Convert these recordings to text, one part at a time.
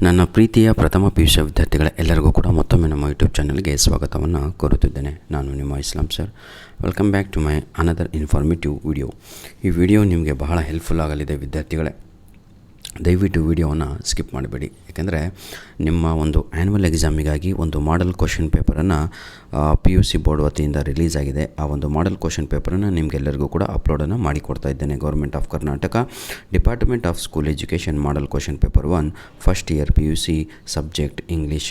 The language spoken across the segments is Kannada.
ನನ್ನ ಪ್ರೀತಿಯ ಪ್ರಥಮ PUC ವಿದ್ಯಾರ್ಥಿಗಳ ಎಲ್ಲರಿಗೂ ಕೂಡ ಮತ್ತೊಮ್ಮೆ ನಮ್ಮ ಯೂಟ್ಯೂಬ್ ಚಾನಲ್ಗೆ ಸ್ವಾಗತವನ್ನು ಕೋರುತ್ತಿದ್ದೇನೆ. ನಾನು ನಿಮ್ಮ Islam sir. Welcome back to my another informative video. ಈ ವಿಡಿಯೋ ನಿಮಗೆ ಬಹಳ ಹೆಲ್ಪ್ಫುಲ್ ಆಗಲಿದೆ ವಿದ್ಯಾರ್ಥಿಗಳೇ. ದಯವಿಟ್ಟು ವಿಡಿಯೋವನ್ನು ಸ್ಕಿಪ್ ಮಾಡಬೇಡಿ, ಯಾಕೆಂದರೆ ನಿಮ್ಮ ಒಂದು ಆ್ಯನ್ಯುವಲ್ ಎಕ್ಸಾಮಿಗಾಗಿ ಒಂದು ಮಾಡೆಲ್ ಕ್ವಶನ್ ಪೇಪರನ್ನು PUC ಬೋರ್ಡ್ ವತಿಯಿಂದ ರಿಲೀಸ್ ಆಗಿದೆ. ಆ ಒಂದು ಮಾಡೆಲ್ ಕ್ವಶನ್ ಪೇಪರನ್ನು ನಿಮಗೆಲ್ಲರಿಗೂ ಕೂಡ ಅಪ್ಲೋಡನ್ನು ಮಾಡಿಕೊಡ್ತಾ ಇದ್ದೇನೆ. Government of Karnataka, department of school education model question paper 1 first year PUC subject English.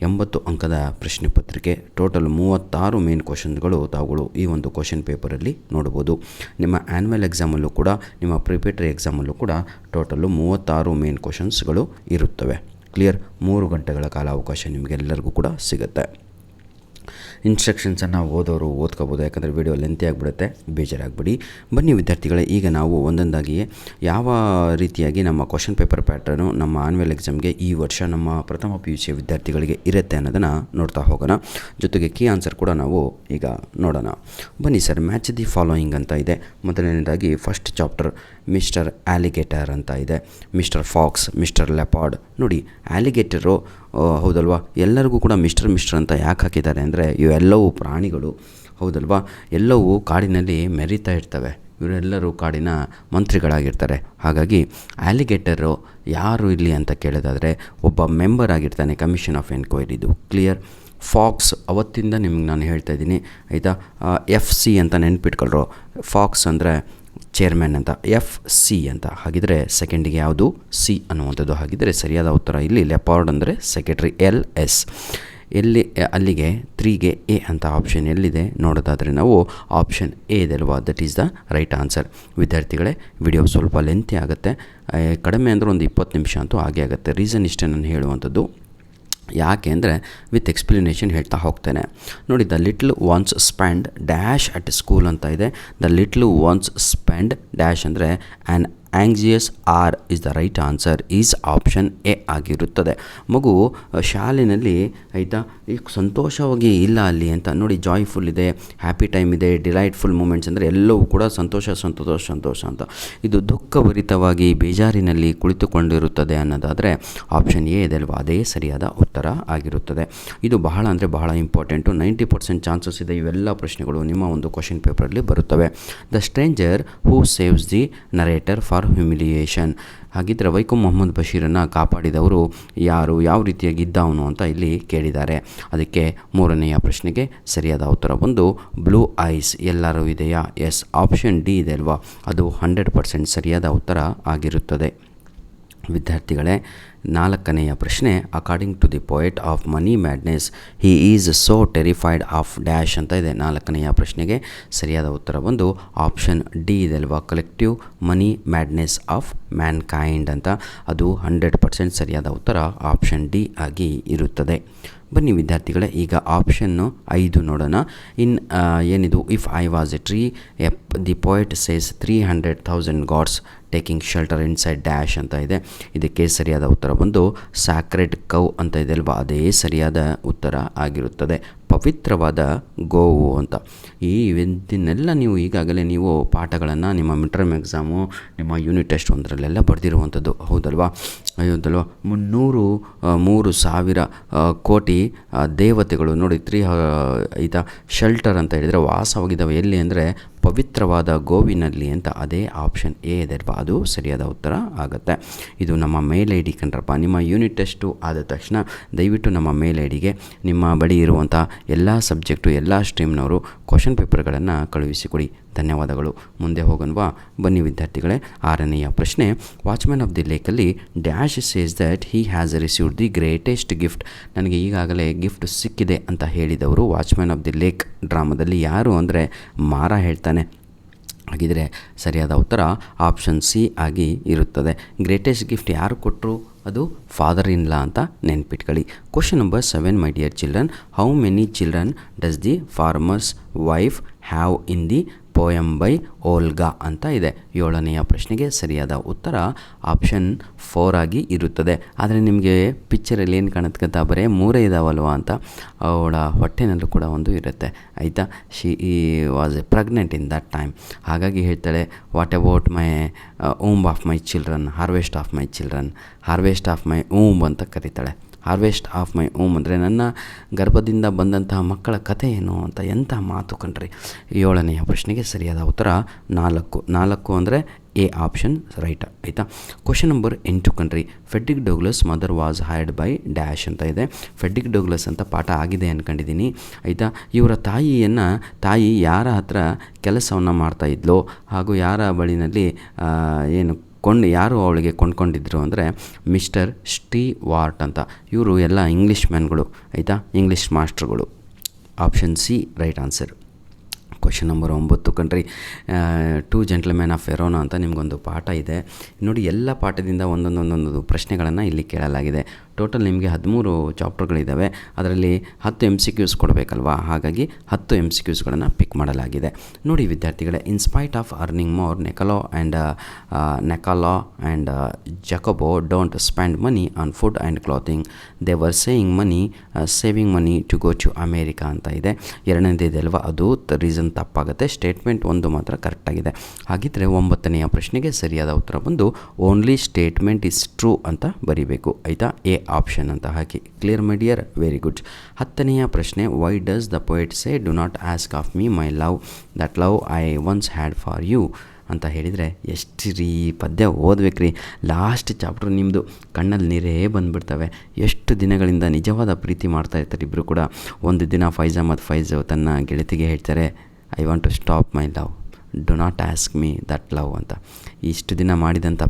80 ಅಂಕದ ಪ್ರಶ್ನೆ ಪತ್ರಿಕೆ. ಟೋಟಲ್ 36 ಮೇನ್ ಕ್ವಶನ್ಗಳು ತಾವುಗಳು ಈ ಒಂದು ಕ್ವಶನ್ ಪೇಪರಲ್ಲಿ ನೋಡ್ಬೋದು. ನಿಮ್ಮ ಆ್ಯನ್ಯುವಲ್ ಎಕ್ಸಾಮಲ್ಲೂ ಕೂಡ, ನಿಮ್ಮ ಪ್ರಿಪೇಟರಿ ಎಕ್ಸಾಮಲ್ಲೂ ಕೂಡ ಟೋಟಲು 36 ಮೇನ್ ಕ್ವಶನ್ಸ್ಗಳು ಇರುತ್ತವೆ. ಕ್ಲಿಯರ್. 3 ಗಂಟೆಗಳ ಕಾಲಾವಕಾಶ ನಿಮಗೆಲ್ಲರಿಗೂ ಕೂಡ ಸಿಗುತ್ತೆ. ಇನ್ಸ್ಟ್ರಕ್ಷನ್ಸನ್ನು ಓದೋರು ಓದ್ಕೋಬೋದು, ಯಾಕಂದರೆ ವಿಡಿಯೋ ಲೆಂತಿ ಆಗಿಬಿಡುತ್ತೆ, ಬೇಜಾರಾಗಬೇಡಿ. ಬನ್ನಿ ವಿದ್ಯಾರ್ಥಿಗಳೇ, ಈಗ ನಾವು ಒಂದೊಂದಾಗಿ ಯಾವ ರೀತಿಯಾಗಿ ನಮ್ಮ ಕ್ವಶನ್ ಪೇಪರ್ ಪ್ಯಾಟ್ರನು ನಮ್ಮ ಆನ್ಯುವಲ್ ಎಕ್ಸಾಮ್ಗೆ ಈ ವರ್ಷ ನಮ್ಮ ಪ್ರಥಮ PUC ವಿದ್ಯಾರ್ಥಿಗಳಿಗೆ ಇರುತ್ತೆ ಅನ್ನೋದನ್ನು ನೋಡ್ತಾ ಹೋಗೋಣ. ಜೊತೆಗೆ ಕೀ ಆನ್ಸರ್ ಕೂಡ ನಾವು ಈಗ ನೋಡೋಣ. ಬನ್ನಿ ಸರ್. ಮ್ಯಾಚ್ ದಿ ಫಾಲೋಯಿಂಗ್ ಅಂತ ಇದೆ. ಮೊದಲನೇದಾಗಿ ಫಸ್ಟ್ ಚಾಪ್ಟರ್ ಮಿಸ್ಟರ್ ಆಲಿಗೇಟರ್ ಅಂತ ಇದೆ, ಮಿಸ್ಟರ್ ಫಾಕ್ಸ್, ಮಿಸ್ಟರ್ ಲೆಪಾರ್ಡ್. ನೋಡಿ, ಆಲಿಗೇಟರು ಹೌದಲ್ವಾ, ಎಲ್ಲರಿಗೂ ಕೂಡ ಮಿಸ್ಟರ್ ಅಂತ ಯಾಕೆ ಹಾಕಿದ್ದಾರೆ ಅಂದರೆ ಇವೆಲ್ಲವೂ ಪ್ರಾಣಿಗಳು ಹೌದಲ್ವಾ, ಎಲ್ಲವೂ ಕಾಡಿನಲ್ಲಿ ಮೆರೀತಾ ಇರ್ತವೆ. ಇವರೆಲ್ಲರೂ ಕಾಡಿನ ಮಂತ್ರಿಗಳಾಗಿರ್ತಾರೆ. ಹಾಗಾಗಿ ಆಲಿಗೇಟರು ಯಾರು ಇಲ್ಲಿ ಅಂತ ಕೇಳೋದಾದರೆ ಒಬ್ಬ ಮೆಂಬರ್ ಆಗಿರ್ತಾನೆ ಕಮಿಷನ್ ಆಫ್ ಎನ್ಕ್ವೈರಿದು. ಕ್ಲಿಯರ್. ಫಾಕ್ಸ್ ಅವತ್ತಿಂದ ನಿಮ್ಗೆ ನಾನು ಹೇಳ್ತಾ ಇದ್ದೀನಿ ಆಯಿತಾ. FC ಅಂತ ನೆನ್ಪಿಟ್ಕೊಳ್ರು. ಫಾಕ್ಸ್ ಅಂದರೆ ಚೇರ್ಮನ್ ಅಂತ, FC ಅಂತ. ಹಾಗಿದ್ರೆ ಸೆಕೆಂಡಿಗೆ ಯಾವುದು C ಅನ್ನುವಂಥದ್ದು. ಹಾಗಿದ್ರೆ ಸರಿಯಾದ ಉತ್ತರ ಇಲ್ಲಿ ಲೆಪಾರ್ಡ್ ಅಂದರೆ ಸೆಕ್ರೆಟರಿ LS. ಎಲ್ಲಿ ಅಲ್ಲಿಗೆ 3ಗೆ A ಅಂತ ಆಪ್ಷನ್ ಎಲ್ಲಿದೆ ನೋಡೋದಾದರೆ ನಾವು ಆಪ್ಷನ್ A ಇದೆ ಅಲ್ವಾ, that is the right answer. ವಿದ್ಯಾರ್ಥಿಗಳೇ, ವಿಡಿಯೋ ಸ್ವಲ್ಪ ಲೆಂತಿ ಆಗುತ್ತೆ, ಕಡಿಮೆ ಅಂದರೆ ಒಂದು 20 ನಿಮಿಷ ಅಂತೂ ಆಗೇ ಆಗುತ್ತೆ. ರೀಸನ್ ಇಷ್ಟೇ ನಾನು ಹೇಳುವಂಥದ್ದು. ಯಾಕೆ ಅಂದರೆ ವಿತ್ ಎಕ್ಸ್ಪ್ಲನೇಷನ್ ಹೇಳ್ತಾ ಹೋಗ್ತೇನೆ. ನೋಡಿ, the little ones spend dash at school ಅಂತ ಇದೆ. The little ones spend dash ಅಂದರೆ an anxious or is the right answer, is option A ಆಗಿರುತ್ತದೆ. ಮಗು ಶಾಲೆಯಲ್ಲಿ ಆಯಿತಾ ಸಂತೋಷವಾಗಿ ಇಲ್ಲ ಅಲ್ಲಿ ಅಂತ ನೋಡಿ, ಜಾಯ್ಫುಲ್ ಇದೆ, ಹ್ಯಾಪಿ ಟೈಮ್ ಇದೆ, ಡಿಲೈಟ್ಫುಲ್ ಮೂಮೆಂಟ್ಸ್ ಅಂದರೆ ಎಲ್ಲವೂ ಕೂಡ ಸಂತೋಷ ಅಂತ. ಇದು ದುಃಖಭರಿತವಾಗಿ ಬೇಜಾರಿನಲ್ಲಿ ಕುಳಿತುಕೊಂಡಿರುತ್ತದೆ ಅನ್ನೋದಾದರೆ ಆಪ್ಷನ್ A ಇದೆ ಅಲ್ವಾ, ಅದೇ ಸರಿಯಾದ ಉತ್ತರ ಆಗಿರುತ್ತದೆ. ಇದು ಬಹಳ ಅಂದರೆ ಬಹಳ ಇಂಪಾರ್ಟೆಂಟು. 90% ಚಾನ್ಸಸ್ ಇದೆ ಇವೆಲ್ಲ ಪ್ರಶ್ನೆಗಳು ನಿಮ್ಮ ಒಂದು ಕ್ವಶನ್ ಪೇಪರಲ್ಲಿ ಬರುತ್ತವೆ. The stranger who saves the narrator for humiliation. ಹಾಗಿದ್ದರೆ ವೈಕಂ ಮೊಹಮ್ಮದ್ ಬಶೀರನ್ನು ಕಾಪಾಡಿದವರು ಯಾರು, ಯಾವ ರೀತಿಯಾಗಿ ಇದ್ದವನು ಅಂತ ಇಲ್ಲಿ ಕೇಳಿದ್ದಾರೆ. ಅದಕ್ಕೆ 3ನೆಯ ಪ್ರಶ್ನೆಗೆ ಸರಿಯಾದ ಉತ್ತರ ಬಂದು ಬ್ಲೂ ಐಸ್. ಎಲ್ಲರೂ ಇದೆಯಾ? ಎಸ್, ಆಪ್ಷನ್ D ಇದೆ ಅಲ್ವಾ, ಅದು 100% ಸರಿಯಾದ ಉತ್ತರ ಆಗಿರುತ್ತದೆ. ವಿದ್ಯಾರ್ಥಿಗಳೇ, 4ನೆಯ ಪ್ರಶ್ನೆ according to the poet of money madness he is so terrified of dash ಅಂತ ಇದೆ. 4ನೆಯ ಪ್ರಶ್ನೆಗೆ ಸರಿಯಾದ ಉತ್ತರ ಬಂದು ಆಪ್ಷನ್ D ಇದೆ ಅಲ್ವಾ, collective money madness of Mankind ಅಂತ. ಅದು 100% ಸರಿಯಾದ ಉತ್ತರ ಆಪ್ಷನ್ D ಆಗಿ ಇರುತ್ತದೆ. ಬನ್ನಿ ವಿದ್ಯಾರ್ಥಿಗಳೇ, ಈಗ ಆಪ್ಷನ್ನು 5 ನೋಡೋಣ. ಏನಿದು, if I was a tree the poet says 300,000 gods taking shelter inside dash ಅಂತ ಇದೆ. ಇದಕ್ಕೆ ಸರಿಯಾದ ಉತ್ತರ ಬಂದು ಸ್ಯಾಕ್ರೆಡ್ ಕೌ ಅಂತ ಇದೆ ಅಲ್ವಾ, ಅದೇ ಸರಿಯಾದ ಉತ್ತರ ಆಗಿರುತ್ತದೆ. ಪವಿತ್ರವಾದ ಗೋವು ಅಂತ. ಇದನ್ನೆಲ್ಲ ನೀವು ಈಗಾಗಲೇ ನೀವು ಪಾಠಗಳನ್ನು ನಿಮ್ಮ ಮಿಡ್-ಟರ್ಮ್ ಎಕ್ಸಾಮು, ನಿಮ್ಮ ಯೂನಿಟ್ ಟೆಸ್ಟ್ ಒಂದರಲ್ಲೆಲ್ಲ ಬರೆದಿರುವಂಥದ್ದು ಹೌದಲ್ವಾ. 3,000 ಕೋಟಿ ದೇವತೆಗಳು ನೋಡಿ ಆಯಿತಾ ಶೆಲ್ಟರ್ ಅಂತ ಹೇಳಿದರೆ ವಾಸವಾಗಿದ್ದಾವೆ ಎಲ್ಲಿ ಅಂದರೆ ಪವಿತ್ರವಾದ ಗೋವಿನಲ್ಲಿ ಅಂತ. ಅದೇ ಆಪ್ಷನ್ A ಇದೆ ಅಲ್ವಾ, ಅದು ಸರಿಯಾದ ಉತ್ತರ ಆಗುತ್ತೆ. ಇದು ನಮ್ಮ ಮೇಲ್ ID ಕಣ್ರಪ್ಪ. ನಿಮ್ಮ ಯೂನಿಟ್ ಟೆಸ್ಟು ಆದ ತಕ್ಷಣ ದಯವಿಟ್ಟು ನಮ್ಮ ಮೇಲ್ IDಗೆ ನಿಮ್ಮ ಬಳಿ ಇರುವಂಥ ಎಲ್ಲ ಸಬ್ಜೆಕ್ಟು, ಎಲ್ಲ ಸ್ಟ್ರೀಮ್ನವರು ಕ್ವಶನ್ ಪೇಪರ್ಗಳನ್ನು ಕಳುಹಿಸಿಕೊಡಿ. ಧನ್ಯವಾದಗಳು. ಮುಂದೆ ಹೋಗೋಣವಾ? ಬನ್ನಿ ವಿದ್ಯಾರ್ಥಿಗಳೇ, 6ನೆಯ ಪ್ರಶ್ನೆ ವಾಚ್ಮ್ಯಾನ್ ಆಫ್ ದಿ ಲೇಕಲ್ಲಿ dash says that he has received the greatest gift. ನನಗೆ ಈಗಾಗಲೇ ಗಿಫ್ಟ್ ಸಿಕ್ಕಿದೆ ಅಂತ ಹೇಳಿದವರು ವಾಚ್ಮ್ಯಾನ್ ಆಫ್ ದಿ ಲೇಕ್ ಡ್ರಾಮಾದಲ್ಲಿ ಯಾರು ಅಂದರೆ ಮಾರ ಹೇಳ್ತಾನೆ. ಹಾಗಿದ್ರೆ ಸರಿಯಾದ ಉತ್ತರ ಆಪ್ಷನ್ C ಆಗಿ ಇರುತ್ತದೆ. ಗ್ರೇಟೆಸ್ಟ್ ಗಿಫ್ಟ್ ಯಾರು ಕೊಟ್ಟರು? ಅದು ಫಾದರ್ ಇನ್ ಲಾ ಅಂತ ನೆನ್ಪಿಟ್ಕೊಳ್ಳಿ. Question number 7 my dear children, how many children does the farmer's wife have in the poem by Olga ಅಂತ ಇದೆ. 7ನೆಯ ಪ್ರಶ್ನೆಗೆ ಸರಿಯಾದ ಉತ್ತರ ಆಪ್ಷನ್ 4 ಆಗಿ ಇರುತ್ತದೆ. ಆದರೆ ನಿಮಗೆ ಪಿಕ್ಚರಲ್ಲಿ ಏನು ಕಾಣುತ್ತೆ ಬರೀ 3 ಇದಾವಲ್ವ ಅಂತ. ಅವಳ ಹೊಟ್ಟೆನಲ್ಲೂ ಕೂಡ ಒಂದು ಇರುತ್ತೆ ಆಯಿತಾ. She was a pregnant in that time. ಹಾಗಾಗಿ ಹೇಳ್ತಾಳೆ, what about my womb of my children, harvest of my children, harvest of my womb ಅಂತ ಕರೀತಾಳೆ. ಹಾರ್ವೆಸ್ಟ್ ಆಫ್ ಮೈ ಊಮ್ ಅಂದರೆ ನನ್ನ ಗರ್ಭದಿಂದ ಬಂದಂತಹ ಮಕ್ಕಳ ಕಥೆ ಏನು ಅಂತ. ಎಂಥ ಮಾತು ಕಣ್ರಿ. 7ನೆಯ ಪ್ರಶ್ನೆಗೆ ಸರಿಯಾದ ಉತ್ತರ 4 ಅಂದರೆ ಎ ಆಪ್ಷನ್ ರೈಟ್ ಆಯಿತಾ. ಕ್ವಶನ್ ನಂಬರ್ 8 ಕಣ್ರಿ. Frederick Douglass mother was hired by dash ಅಂತ ಇದೆ. ಫೆಡ್ರಿಕ್ ಡೌಗ್ಲಸ್ ಅಂತ ಪಾಠ ಆಗಿದೆ ಅಂದ್ಕೊಂಡಿದ್ದೀನಿ ಆಯಿತಾ. ಇವರ ತಾಯಿ ಯಾರ ಹತ್ರ ಕೆಲಸವನ್ನು ಮಾಡ್ತಾಯಿದ್ಲೋ ಹಾಗೂ ಯಾರ ಬಳಿನಲ್ಲಿ ಯಾರು ಅವಳಿಗೆ ಕೊಂಡ್ಕೊಂಡಿದ್ರು ಅಂದರೆ ಮಿಸ್ಟರ್ ಸ್ಟೀವಾರ್ಟ್ ಅಂತ. ಇವರು ಎಲ್ಲ ಇಂಗ್ಲೀಷ್ ಮ್ಯಾನ್ಗಳು ಆಯಿತಾ, ಇಂಗ್ಲೀಷ್ ಮಾಸ್ಟ್ರುಗಳು. Option C right answer. Question number 9 ಕಣ್ರಿ. 2 ಜೆಂಟ್ಲ್ಮೆನ್ ಆಫ್ ವೆರೋನಾ ಅಂತ ನಿಮಗೊಂದು ಪಾಠ ಇದೆ ನೋಡಿ. ಎಲ್ಲ ಪಾಠದಿಂದ ಒಂದೊಂದು ಪ್ರಶ್ನೆಗಳನ್ನು ಇಲ್ಲಿ ಕೇಳಲಾಗಿದೆ. ಟೋಟಲ್ ನಿಮಗೆ 13 ಚಾಪ್ಟರ್ಗಳಿದ್ದಾವೆ. ಅದರಲ್ಲಿ 10 MCQs ಕೊಡಬೇಕಲ್ವಾ, ಹಾಗಾಗಿ 10 MCQsಗಳನ್ನು ಪಿಕ್ ಮಾಡಲಾಗಿದೆ. ನೋಡಿ ವಿದ್ಯಾರ್ಥಿಗಳೇ, in spite of earning more, Nicola and Jacopo don't spend money on food and clothing, they were saving money to go to America ಅಂತ ಇದೆ. 2ನೇದಿದೆ ಅಲ್ವಾ, ಅದು ರೀಸನ್ ತಪ್ಪಾಗುತ್ತೆ. ಸ್ಟೇಟ್ಮೆಂಟ್ 1 ಮಾತ್ರ ಕರೆಕ್ಟಾಗಿದೆ. ಹಾಗಿದ್ದರೆ 9ನೆಯ ಪ್ರಶ್ನೆಗೆ ಸರಿಯಾದ ಉತ್ತರ ಬಂದು ಓನ್ಲಿ ಸ್ಟೇಟ್ಮೆಂಟ್ ಇಸ್ ಟ್ರೂ ಅಂತ ಬರೀಬೇಕು ಆಯಿತಾ. ಎ ಆಪ್ಷನ್ ಅಂತ ಹಾಕಿ. Clear my dear, very good. 10ನೆಯ ಪ್ರಶ್ನೆ. Why does the poet say do not ask of me my love, that love I once had for you ಅಂತ ಹೇಳಿದರೆ ಎಷ್ಟು ರೀ ಪದ್ಯ ಓದ್ಬೇಕ್ರಿ. ಲಾಸ್ಟ್ ಚಾಪ್ಟರ್ ನಿಮ್ಮದು ಕಣ್ಣಲ್ಲಿ ನೀರೇ ಬಂದುಬಿಡ್ತವೆ. ಎಷ್ಟು ದಿನಗಳಿಂದ ನಿಜವಾದ ಪ್ರೀತಿ ಮಾಡ್ತಾ ಇರ್ತಾರೆ ಇಬ್ಬರು ಕೂಡ. ಒಂದು ದಿನ ಫೈಜ್ ತನ್ನ ಗೆಳತಿಗೆ ಹೇಳ್ತಾರೆ, I want to stop my love, do not ask me that love ಅಂತ. ಇಷ್ಟು ದಿನ ಮಾಡಿದಂಥ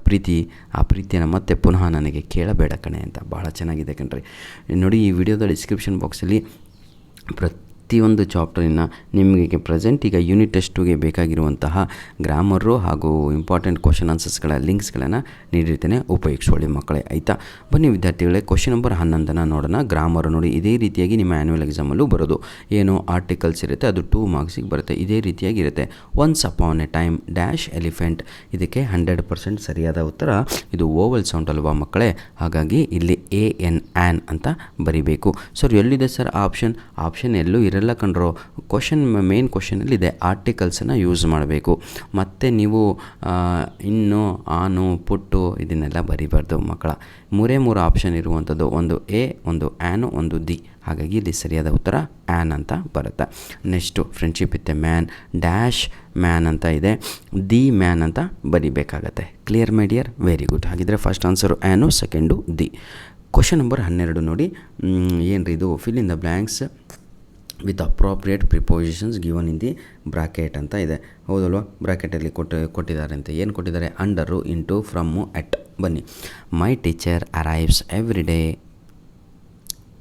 ಆ ಪ್ರೀತಿಯನ್ನು ಮತ್ತೆ ಪುನಃ ನನಗೆ ಕೇಳಬೇಡ ಕಣೆ ಅಂತ. ಭಾಳ ಚೆನ್ನಾಗಿದೆ ಕಣ್ರಿ. ನೋಡಿ, ಈ ವಿಡಿಯೋದ ಡಿಸ್ಕ್ರಿಪ್ಷನ್ ಬಾಕ್ಸಲ್ಲಿ ಪ್ರತಿಯೊಂದು ಚಾಪ್ಟರಿನ ನಿಮಗೆ ಪ್ರೆಸೆಂಟ್ ಈಗ ಯೂನಿಟ್ ಟೆಸ್ಟ್ 2ಗೆ ಬೇಕಾಗಿರುವಂತಹ ಗ್ರಾಮರು ಹಾಗೂ ಇಂಪಾರ್ಟೆಂಟ್ ಕ್ವಶನ್ ಆನ್ಸರ್ಸ್ಗಳ ಲಿಂಕ್ಸ್ಗಳನ್ನು ನೀಡಿರ್ತೇನೆ, ಉಪಯೋಗಿಸ್ಕೊಳ್ಳಿ ಮಕ್ಕಳೇ ಆಯಿತಾ. ಬನ್ನಿ ವಿದ್ಯಾರ್ಥಿಗಳೇ, ಕ್ವಶನ್ ನಂಬರ್ 11 ನೋಡೋಣ. ಗ್ರಾಮರು ನೋಡಿ, ಇದೇ ರೀತಿಯಾಗಿ ನಿಮ್ಮ ಆ್ಯನ್ಯುವಲ್ ಎಕ್ಸಾಮಲ್ಲೂ ಬರೋದು. ಏನು ಆರ್ಟಿಕಲ್ಸ್ ಇರುತ್ತೆ, ಅದು 2 ಮಾರ್ಕ್ಸಿಗೆ ಬರುತ್ತೆ. ಇದೇ ರೀತಿಯಾಗಿರುತ್ತೆ. Once upon a time dash elephant, ಇದಕ್ಕೆ 100% ಸರಿಯಾದ ಉತ್ತರ. ಇದು ಓವಲ್ ಸೌಂಡ್ ಅಲ್ವಾ ಮಕ್ಕಳೇ, ಹಾಗಾಗಿ ಇಲ್ಲಿ AN ಅಂತ ಬರಿಬೇಕು. ಸರ್ ಎಲ್ಲಿದೆ ಸರ್ ಆಪ್ಷನ್ ಎಲ್ಲೂ ಇರಲ್ಲ ಕಣ್ರೋ. ಮೇನ್ ಕ್ವಶನಲ್ಲಿದೆ, ಆರ್ಟಿಕಲ್ಸನ್ನು ಯೂಸ್ ಮಾಡಬೇಕು. ಮತ್ತು ನೀವು ಇನ್ನು, ಆನು, ಪುಟ್ಟು ಇದನ್ನೆಲ್ಲ ಬರಿಬಾರ್ದು ಮಕ್ಕಳ. 3 ಆಪ್ಷನ್ ಇರುವಂಥದ್ದು, ಒಂದು ಎ, ಒಂದು ಆ್ಯನು, ಒಂದು ದಿ. ಹಾಗಾಗಿ ಇಲ್ಲಿ ಸರಿಯಾದ ಉತ್ತರ ಆ್ಯನ್ ಅಂತ ಬರುತ್ತೆ. Next friendship with a man dash man ಅಂತ ಇದೆ, ದಿ ಮ್ಯಾನ್ ಅಂತ ಬರಿಬೇಕಾಗತ್ತೆ. Clear my dear, very good. ಹಾಗಿದ್ರೆ first answer an, second the. Question number 12 ನೋಡಿ. ಏನ್ರಿ ಇದು, fill in the blanks with appropriate prepositions given in the bracket ಅಂತ ಇದೆ. ಹೌದಲ್ವಾ, ಬ್ರಾಕೆಟಲ್ಲಿ ಕೊಟ್ಟಿದ್ದಾರೆ ಅಂತ. ಏನು ಕೊಟ್ಟಿದ್ದಾರೆ? Under, into, from, at. ಬನ್ನಿ. My teacher arrives every day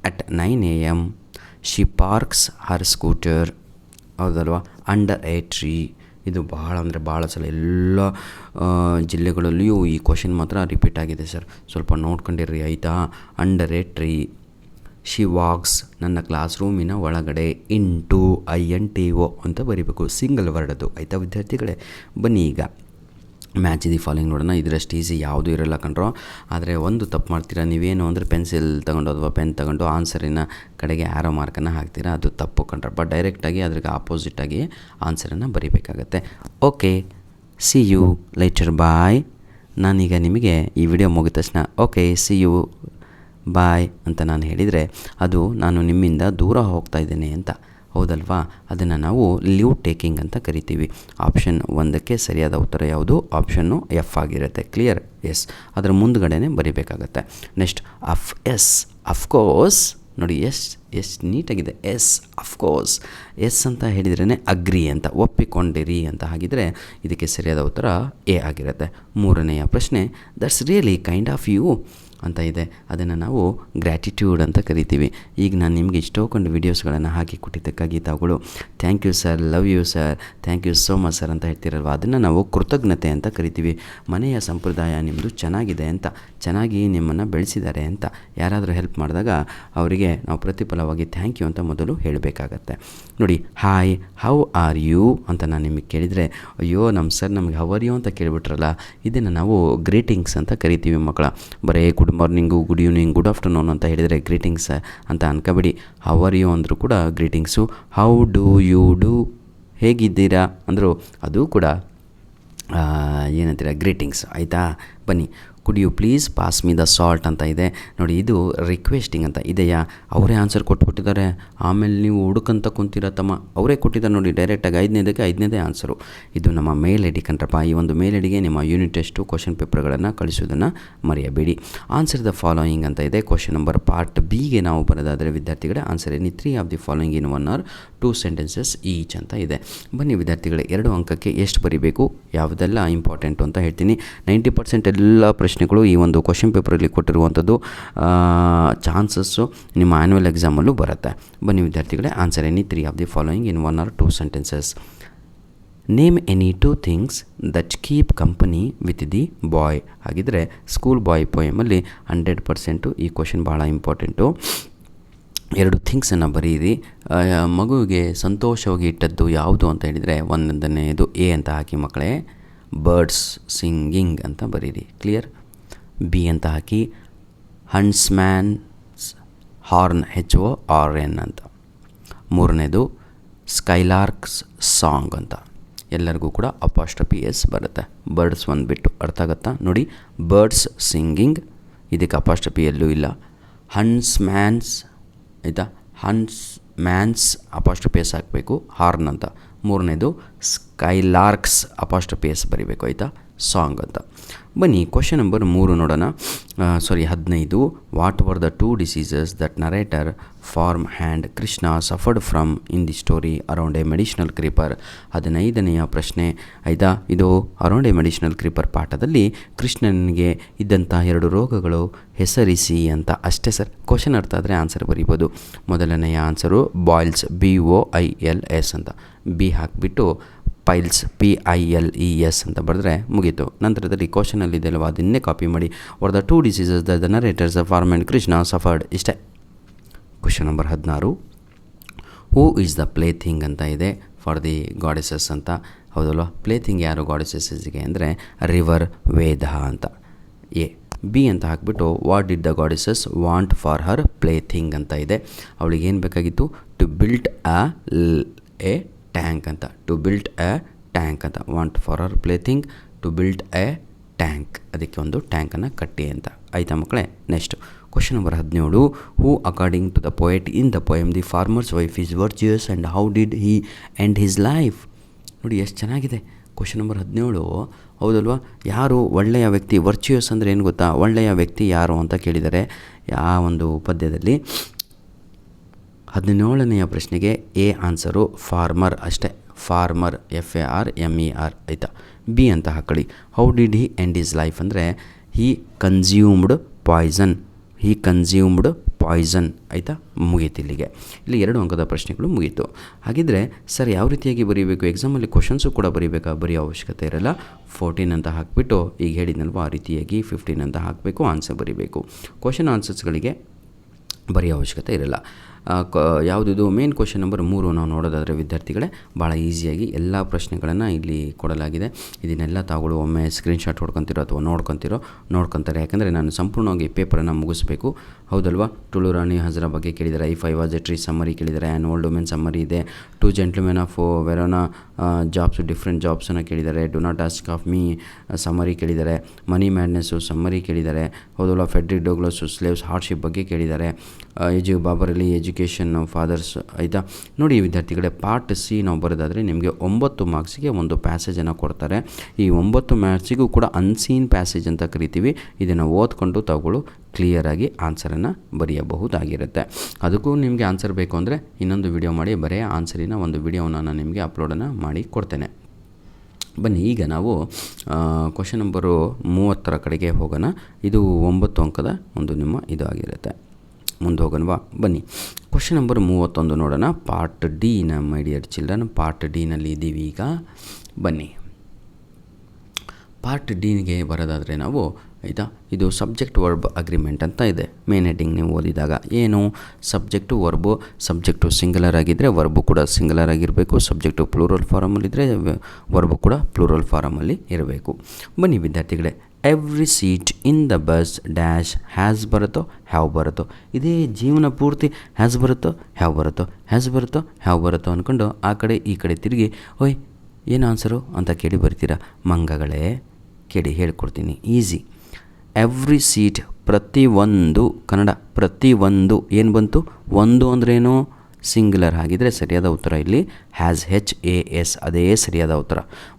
at 9 AM. She parks her scooter. ಹೌದಲ್ವಾ, ಅಂಡರ್ ಎ ಟ್ರೀ. ಇದು ಭಾಳ ಸಲ ಎಲ್ಲ ಜಿಲ್ಲೆಗಳಲ್ಲಿಯೂ ಈ ಕ್ವಶನ್ ಮಾತ್ರ ರಿಪೀಟ್ ಆಗಿದೆ ಸರ್, ಸ್ವಲ್ಪ ನೋಡ್ಕೊಂಡಿರ್ರಿ ಆಯಿತಾ. Under A tree. She walks, ನನ್ನ ಕ್ಲಾಸ್ ರೂಮಿನ ಒಳಗಡೆ. ಇಂಟು INTO ಅಂತ ಬರೀಬೇಕು, ಸಿಂಗಲ್ ವರ್ಡ್ ಅದು ಆಯಿತಾ ವಿದ್ಯಾರ್ಥಿಗಳೇ. ಬನ್ನಿ ಈಗ ಮ್ಯಾಚ್ ದಿ ಫಾಲೋಯಿಂಗ್ ನೋಡೋಣ. ಇದರಷ್ಟು ಈಸಿ ಯಾವುದೂ ಇರಲ್ಲ ಕಣ್ರೋ. ಆದರೆ ಒಂದು ತಪ್ಪು ಮಾಡ್ತೀರಾ ನೀವೇನು ಅಂದರೆ, ಪೆನ್ಸಿಲ್ ತಗೊಂಡು ಅಥವಾ ಪೆನ್ ತಗೊಂಡು ಆನ್ಸರಿನ ಕಡೆಗೆ ಆರೋ ಮಾರ್ಕನ್ನು ಹಾಕ್ತೀರಾ, ಅದು ತಪ್ಪು ಕಣ್ರಪ್ಪ. ಡೈರೆಕ್ಟಾಗಿ ಅದ್ರಿಗೆ ಆಪೋಸಿಟಾಗಿ ಆನ್ಸರನ್ನು ಬರೀಬೇಕಾಗತ್ತೆ. ಓಕೆ, ಸಿ ಯು ಲೇಟರ್, ಬಾಯ್. ನಾನೀಗ ನಿಮಗೆ ಈ ವಿಡಿಯೋ ಮುಗಿದ ತಕ್ಷಣ ಓಕೆ ಸಿ ಯು ಬಾಯ್ ಅಂತ ನಾನು ಹೇಳಿದರೆ, ಅದು ನಾನು ನಿಮ್ಮಿಂದ ದೂರ ಹೋಗ್ತಾ ಇದ್ದೇನೆ ಅಂತ. ಹೌದಲ್ವಾ, ಅದನ್ನು ನಾವು ಲೀವ್ ಟೇಕಿಂಗ್ ಅಂತ ಕರಿತೀವಿ. ಆಪ್ಷನ್ 1ಕ್ಕೆ ಸರಿಯಾದ ಉತ್ತರ ಯಾವುದು? ಆಪ್ಷನ್ನು F ಆಗಿರುತ್ತೆ. ಕ್ಲಿಯರ್? ಎಸ್, ಅದರ ಮುಂದುಗಡೆನೇ ಬರೀಬೇಕಾಗತ್ತೆ. ನೆಕ್ಸ್ಟ್ ಅಫ್ಕೋರ್ಸ್ ನೋಡಿ, ಎಸ್ ನೀಟಾಗಿದೆ. ಅಫ್ಕೋರ್ಸ್. ಅಂತ ಹೇಳಿದ್ರೇ ಅಗ್ರಿ ಅಂತ, ಒಪ್ಪಿಕೊಂಡಿರಿ ಅಂತ. ಹಾಗಿದ್ರೆ ಇದಕ್ಕೆ ಸರಿಯಾದ ಉತ್ತರ ಎ ಆಗಿರುತ್ತೆ. 3ನೆಯ ಪ್ರಶ್ನೆ, that's really kind of you ಅಂತ ಇದೆ. ಅದನ್ನು ನಾವು ಗ್ರ್ಯಾಟಿಟ್ಯೂಡ್ ಅಂತ ಕರಿತೀವಿ. ಈಗ ನಾನು ನಿಮಗೆ ಇಷ್ಟೊಂದು ವೀಡಿಯೋಸ್ಗಳನ್ನು ಹಾಕಿ ಕೊಟ್ಟಿದ್ದಕ್ಕಾಗಿ ತಾವುಗಳು thank you sir, love you sir, thank you so much sir ಅಂತ ಹೇಳ್ತಿರಲ್ವ, ಅದನ್ನು ನಾವು ಕೃತಜ್ಞತೆ ಅಂತ ಕರಿತೀವಿ. ಮನೆಯ ಸಂಪ್ರದಾಯ ನಿಮ್ಮದು ಚೆನ್ನಾಗಿದೆ ಅಂತ, ಚೆನ್ನಾಗಿ ನಿಮ್ಮನ್ನು ಬೆಳೆಸಿದ್ದಾರೆ ಅಂತ ಯಾರಾದರೂ ಹೆಲ್ಪ್ ಮಾಡಿದಾಗ ಅವರಿಗೆ ನಾವು ಪ್ರತಿಫಲ ಫಲವಾಗಿ ಥ್ಯಾಂಕ್ ಯು ಅಂತ ಮೊದಲು ಹೇಳಬೇಕಾಗತ್ತೆ. ನೋಡಿ, ಹಾಯ್, ಹೌ ಆರ್ ಯು ಅಂತ ನಾನು ನಿಮಗೆ ಕೇಳಿದರೆ, ಅಯ್ಯೋ ನಮ್ಮ ಸರ್ ನಮಗೆ ಹೌ ಆರ್ ಯು ಅಂತ ಕೇಳಿಬಿಟ್ರಲ್ಲ, ಇದನ್ನು ನಾವು ಗ್ರೀಟಿಂಗ್ಸ್ ಅಂತ ಕರಿತೀವಿ ಮಕ್ಕಳ. ಬರೀ good morning, good evening, good afternoon ಅಂತ ಹೇಳಿದರೆ ಗ್ರೀಟಿಂಗ್ಸ್ ಅಂತ ಅನ್ಕೋಬೇಡಿ. ಹೌ ಆರ್ ಯು ಅಂದರೂ ಕೂಡ greetings. How do you do, ಹೇಗಿದ್ದೀರಾ ಅಂದರು ಅದು ಕೂಡ ಏನಂತೀರ ಗ್ರೀಟಿಂಗ್ಸ್, ಆಯಿತಾ. ಬನ್ನಿ, could you please pass me the salt ಅಂತ ಇದೆ ನೋಡಿ, ಇದು ರಿಕ್ವೆಸ್ಟಿಂಗ್ ಅಂತ ಇದೆಯಾ. ಅವರೇ ಆನ್ಸರ್ ಕೊಟ್ಬಿಟ್ಟಿದ್ದಾರೆ, ಆಮೇಲೆ ನೀವು ಹುಡುಕಂತ ಕುಂತಿರೋ ತಮ್ಮ. ಅವರೇ ಕೊಟ್ಟಿದ್ದಾರೆ ನೋಡಿ, ಡೈರೆಕ್ಟಾಗಿ ಐದನೇದೇ ಆನ್ಸರು. ಇದು ನಮ್ಮ ಮೇಲ್ ಐ ಡಿ ಕಣ್ರಪ್ಪ. ಈ ಒಂದು ಮೇಲ್ ಐ ಡಿಗೆ ನಿಮ್ಮ ಯೂನಿಟ್ ಟೆಸ್ಟು ಕ್ವಶನ್ ಪೇಪರ್ಗಳನ್ನು ಕಳಿಸೋದನ್ನು ಮರೆಯಬೇಡಿ. ಆನ್ಸರ್ ದ ಫಾಲೋಯಿಂಗ್ ಅಂತ ಇದೆ. ಕ್ವಶನ್ ನಂಬರ್ ಪಾರ್ಟ್ ಬಿಗೆ ನಾವು ಬರೋದಾದರೆ ವಿದ್ಯಾರ್ಥಿಗಳೇ, answer any 3 of the following in 1 or 2 sentences each ಅಂತ ಇದೆ. ಬನ್ನಿ ವಿದ್ಯಾರ್ಥಿಗಳೇ, 2 ಅಂಕಕ್ಕೆ ಎಷ್ಟು ಬರೀಬೇಕು, ಯಾವುದೆಲ್ಲ ಇಂಪಾರ್ಟೆಂಟು ಅಂತ ಹೇಳ್ತೀನಿ. 90% ಎಲ್ಲ ಪ್ರಶ್ನೆಗಳು ಈ ಒಂದು ಕ್ವಶನ್ ಪೇಪರಲ್ಲಿ ಕೊಟ್ಟಿರುವಂಥದ್ದು ಚಾನ್ಸಸ್ಸು ನಿಮ್ಮ ಆ್ಯನ್ಯುವಲ್ ಎಕ್ಸಾಮಲ್ಲೂ ಬರುತ್ತೆ. ಬನ್ನಿ ವಿದ್ಯಾರ್ಥಿಗಳೇ, answer any 3 of the following in 1 or 2 sentences. Name any 2 things that keep company with the boy. ಹಾಗಿದ್ರೆ ಸ್ಕೂಲ್ ಬಾಯ್ ಪೋಯಮಲ್ಲಿ 100% ಈ ಕ್ವಶನ್ ಭಾಳ ಇಂಪಾರ್ಟೆಂಟು. 2 ಥಿಂಗ್ಸನ್ನು ಬರೀರಿ. ಮಗುವಿಗೆ ಸಂತೋಷವಾಗಿ ಇಟ್ಟದ್ದು ಯಾವುದು ಅಂತ ಹೇಳಿದರೆ, ಒಂದನೇದು ಎ ಅಂತ ಹಾಕಿ ಮಕ್ಕಳೇ, ಬರ್ಡ್ಸ್ ಸಿಂಗಿಂಗ್ ಅಂತ ಬರೀರಿ. ಕ್ಲಿಯರ್. ಬಿ ಅಂತ ಹಾಕಿ, ಹಂಟ್ಸ್ಮ್ಯಾನ್ಸ್ ಹಾರ್ನ್ HORN ಅಂತ. ಮೂರನೇದು ಸ್ಕೈಲಾರ್ಕ್ಸ್ ಸಾಂಗ್ ಅಂತ. ಎಲ್ಲರಿಗೂ ಕೂಡ ಅಪಾಸ್ಟ್ರಫಿ ಎಸ್ ಬರುತ್ತೆ. ಬರ್ಡ್ಸ್ ಒಂದು ಬಿಟ್ಟು ಅರ್ಥ ಆಗುತ್ತಾ ನೋಡಿ. ಬರ್ಡ್ಸ್ ಸಿಂಗಿಂಗ್, ಇದಕ್ಕೆ ಅಪಾಸ್ಟ್ರಫಿ ಎಲ್ಲೂ ಇಲ್ಲ. ಹಂಟ್ಸ್ಮ್ಯಾನ್ಸ್ ಆಯಿತಾ, ಹಂಟ್ಸ್ಮ್ಯಾನ್ಸ್ ಅಪಾಸ್ಟ್ರಫಿ ಎಸ್ ಹಾಕಬೇಕು, ಹಾರ್ನ್ ಅಂತ. ಮೂರನೇದು ಸ್ಕೈಲಾರ್ಕ್ಸ್ ಅಪಾಸ್ಟ್ರಫಿ ಎಸ್ ಬರೀಬೇಕು, ಆಯಿತಾ, ಸಾಂಗ್ ಅಂತ. ಬನ್ನಿ ಕ್ವಶನ್ ನಂಬರ್ 3 ನೋಡೋಣ. 15. What were the 2 diseases that narrator farm hand Krishna suffered from in the story around a medicinal creeper. 15ನೆಯ ಪ್ರಶ್ನೆ, ಆಯಿತಾ. ಇದು ಅರೌಂಡ್ ಎ ಮೆಡಿಷನಲ್ ಕ್ರೀಪರ್ ಪಾಠದಲ್ಲಿ ಕೃಷ್ಣನಿಗೆ ಇದ್ದಂಥ 2 ರೋಗಗಳು ಹೆಸರಿಸಿ ಅಂತ. ಅಷ್ಟೇ ಸರ್. ಕ್ವಶನ್ ಅರ್ಥ ಆದರೆ ಆನ್ಸರ್ ಬರೀಬೋದು. ಮೊದಲನೆಯ ಆನ್ಸರು ಬಾಯ್ಲ್ಸ್, BOILS ಅಂತ. ಬಿ ಹಾಕಿಬಿಟ್ಟು ಪೈಲ್ಸ್, PILES ಅಂತ ಬರೆದ್ರೆ ಮುಗೀತು. ನಂತರದಲ್ಲಿ ಕ್ವಶನಲ್ಲಿ ಇದೆಯಲ್ವ, ಅದನ್ನೇ ಕಾಪಿ ಮಾಡಿ. Were the 2 diseases the narrator's farm and Krishna suffered. ಇಷ್ಟೇ. Question number 16. Who is the plaything ಅಂತ ಇದೆ ಫಾರ್ ದಿ ಗಾಡೆಸಸ್ ಅಂತ. ಹೌದಲ್ವ. ಪ್ಲೇ ಥಿಂಗ್ ಯಾರು ಗಾಡೆಸಸ್ಗೆ ಅಂದರೆ ರಿವರ್, ವೇದ ಅಂತ. ಎ. ಬಿ ಅಂತ ಹಾಕಿಬಿಟ್ಟು what did the goddesses want for her plaything ಅಂತ ಇದೆ. ಅವಳಿಗೆ ಏನು ಬೇಕಾಗಿತ್ತು, ಟು ಬಿಲ್ಡ್ ಎ ಟ್ಯಾಂಕ್ ಅಂತ. ಟು ಬಿಲ್ಡ್ ಎ ಟ್ಯಾಂಕ್ ಅಂತ. Want for her plaything to build a tank. ಅದಕ್ಕೆ ಒಂದು ಟ್ಯಾಂಕನ್ನು ಕಟ್ಟಿ ಅಂತ. ಆಯಿತಾ ಮಕ್ಕಳೇ. Next question number 17. Who according to the poet in the poem the farmer's wife is virtuous and how did he end his life. ನೋಡಿ ಎಷ್ಟು ಚೆನ್ನಾಗಿದೆ. ಕ್ವಶನ್ ನಂಬರ್ 17, ಹೌದಲ್ವಾ. ಯಾರು ಒಳ್ಳೆಯ ವ್ಯಕ್ತಿ, ವರ್ಚುಯಸ್ ಅಂದರೆ ಏನು ಗೊತ್ತಾ, ಒಳ್ಳೆಯ ವ್ಯಕ್ತಿ ಯಾರು ಅಂತ ಕೇಳಿದ್ದಾರೆ ಆ ಒಂದು ಪದ್ಯದಲ್ಲಿ. 17ನೆಯ ಪ್ರಶ್ನೆಗೆ ಎ ಆನ್ಸರು ಫಾರ್ಮರ್ ಅಷ್ಟೇ. ಫಾರ್ಮರ್, FARMER, ಆಯಿತಾ. ಬಿ ಅಂತ ಹಾಕೊಳ್ಳಿ. How did he end his life ಅಂದರೆ ಹಿ ಕನ್ಸ್ಯೂಮ್ಡ್ ಪಾಯ್ಸನ್. ಆಯಿತಾ. ಮುಗೀತು ಇಲ್ಲಿಗೆ. ಇಲ್ಲಿ 2 ಅಂಕದ ಪ್ರಶ್ನೆಗಳು ಮುಗೀತು. ಹಾಗಿದ್ರೆ ಸರ್ ಯಾವ ರೀತಿಯಾಗಿ ಬರೀಬೇಕು, ಎಕ್ಸಾಮಲ್ಲಿ ಕ್ವಶನ್ಸು ಕೂಡ ಬರೀಬೇಕಾ? ಬರೆಯೋ ಅವಶ್ಯಕತೆ ಇರಲ್ಲ. 14 ಅಂತ ಹಾಕಿಬಿಟ್ಟು ಈಗ ಹೇಳಿದ್ನಲ್ವ ಆ ರೀತಿಯಾಗಿ 15 ಅಂತ ಹಾಕಬೇಕು, ಆನ್ಸರ್ ಬರೀಬೇಕು. ಕ್ವಶನ್ ಆನ್ಸರ್ಸ್ಗಳಿಗೆ ಬರೆಯೋ ಅವಶ್ಯಕತೆ ಇರಲ್ಲ. ಯಾವುದಿದು ಮೇನ್ ಕ್ವಶನ್ ನಂಬರ್ 3 ನಾವು ನೋಡೋದಾದರೆ ವಿದ್ಯಾರ್ಥಿಗಳೇ, ಭಾಳ ಈಸಿಯಾಗಿ ಎಲ್ಲ ಪ್ರಶ್ನೆಗಳನ್ನು ಇಲ್ಲಿ ಕೊಡಲಾಗಿದೆ. ಇದನ್ನೆಲ್ಲ ತಾವುಗಳು ಒಮ್ಮೆ ಸ್ಕ್ರೀನ್ಶಾಟ್ ಹೊಡ್ಕೊತಿರೋ ಅಥವಾ ನೋಡ್ಕೊತಾರೆ. ಯಾಕಂದರೆ ನಾನು ಸಂಪೂರ್ಣವಾಗಿ ಪೇಪರನ್ನು ಮುಗಿಸ್ಬೇಕು. ಹೌದಲ್ವಾ. ಟುಳು ರಾಣಿ ಹಜರಾ ಬಗ್ಗೆ ಕೇಳಿದ್ದಾರೆ. If I was a tree summary ಕೇಳಿದ್ದಾರೆ. ಆ್ಯನ್ ಓಲ್ಡ್ ವುಮೆನ್ ಸಮ್ಮರಿ ಇದೆ. 2 gentlemen of Verona jobs, different ಜಾಬ್ಸನ್ನು ಕೇಳಿದ್ದಾರೆ. Do not ask of me summary ಕೇಳಿದ್ದಾರೆ. ಮನಿ ಮ್ಯಾಡ್ನೆಸ್ಸು ಸಮ್ಮರಿ ಕೇಳಿದ್ದಾರೆ. ಹೌದಲ್ವಾ. ಫೆಡ್ರಿಕ್ ಡೋಗ್ಲಾಸು ಸ್ಲೇವ್ಸ್ ಹಾರ್ಡ್ಶಿಪ್ ಬಗ್ಗೆ ಕೇಳಿದ್ದಾರೆ. ಬಾಬರಲ್ಲಿ ಎಜುಕೇಷನ್ ಫಾದರ್ಸ್, ಆಯಿತಾ. ನೋಡಿ ವಿದ್ಯಾರ್ಥಿಗಳೇ, ಪಾರ್ಟ್ ಸಿ ನಾವು ಬರೋದಾದರೆ ನಿಮಗೆ 9 ಮಾರ್ಕ್ಸಿಗೆ ಒಂದು ಪ್ಯಾಸೇಜನ್ನು ಕೊಡ್ತಾರೆ. ಈ 9 ಮಾರ್ಕ್ಸಿಗೂ ಕೂಡ ಅನ್ಸೀನ್ ಪ್ಯಾಸೇಜ್ ಅಂತ ಕರಿತೀವಿ. ಇದನ್ನು ಓದ್ಕೊಂಡು ತಾವುಗಳು ಕ್ಲಿಯರಾಗಿ ಆನ್ಸರನ್ನು ಬರೆಯಬಹುದಾಗಿರುತ್ತೆ. ಅದಕ್ಕೂ ನಿಮಗೆ ಆನ್ಸರ್ ಬೇಕು ಅಂದರೆ ಇನ್ನೊಂದು ವಿಡಿಯೋ ಮಾಡಿ ಬರೀ ಆನ್ಸರಿನ ಒಂದು ವಿಡಿಯೋನ ನಾನು ನಿಮಗೆ ಅಪ್ಲೋಡನ್ನು ಮಾಡಿ ಕೊಡ್ತೇನೆ. ಬನ್ನಿ ಈಗ ನಾವು ಕ್ವಶನ್ ನಂಬರು 30 ಕಡೆಗೆ ಹೋಗೋಣ. ಇದು 9 ಅಂಕದ ಒಂದು ನಿಮ್ಮ ಇದು ಆಗಿರುತ್ತೆ. ಮುಂದೆ ಹೋಗೋಣವಾ. ಬನ್ನಿ ಕ್ವಶನ್ ನಂಬರ್ 31 ನೋಡೋಣ. Part D. My dear children, part ಡಿನಲ್ಲಿ ಇದ್ದೀವಿ ಈಗ. ಬನ್ನಿ ಪಾರ್ಟ್ ಡಿಗೆ ಬರೋದಾದರೆ ನಾವು ಆಯಿತಾ. ಇದು ಸಬ್ಜೆಕ್ಟ್ ವರ್ಬ್ ಅಗ್ರಿಮೆಂಟ್ ಅಂತ ಇದೆ. ಮೇನ್ ಹೆಡ್ಡಿಂಗ್ ನೀವು ಓದಿದಾಗ ಏನು, ಸಬ್ಜೆಕ್ಟು ವರ್ಬು, ಸಬ್ಜೆಕ್ಟು ಸಿಂಗುಲರ್ ಆಗಿದ್ದರೆ ವರ್ಬು ಕೂಡ ಸಿಂಗುಲರ್ ಆಗಿರಬೇಕು, ಸಬ್ಜೆಕ್ಟು ಪ್ಲೂರಲ್ ಫಾರಮಲ್ಲಿದ್ದರೆ ವರ್ಬು ಕೂಡ ಪ್ಲೂರಲ್ ಫಾರಮಲ್ಲಿ ಇರಬೇಕು. ಬನ್ನಿ ವಿದ್ಯಾರ್ಥಿಗಳೇ, every seat in the bus dash has ಬರುತ್ತೋ ಹ್ಯಾವ್ ಬರುತ್ತೋ, ಇದೇ ಜೀವನ ಪೂರ್ತಿ ಹ್ಯಾಸ್ ಬರುತ್ತೋ ಹ್ಯಾವ್ ಬರುತ್ತೋ ಹ್ಯಾಸ್ ಬರುತ್ತೋ ಹ್ಯಾವ್ ಬರುತ್ತೋ ಅಂದ್ಕೊಂಡು ಆ ಕಡೆ ಈ ಕಡೆ ತಿರುಗಿ ಓಯ್ ಏನು ಆನ್ಸರು ಅಂತ ಕೇಳಿ ಬರ್ತೀರಾ. ಮಂಗಗಳೇ ಕೇಳಿ ಹೇಳ್ಕೊಡ್ತೀನಿ, ಈಸಿ. ಎವ್ರಿ ಸೀಟ್, ಪ್ರತಿಯೊಂದು, ಕನ್ನಡ ಪ್ರತಿಯೊಂದು ಏನು ಬಂತು, ಒಂದು ಅಂದ್ರೇನು ಸಿಂಗುಲರ್ ಆಗಿದ್ದರೆ ಸರಿಯಾದ ಉತ್ತರ ಇಲ್ಲಿ ಹ್ಯಾಸ್ HAS, ಅದೇ ಸರಿಯಾದ ಉತ್ತರ.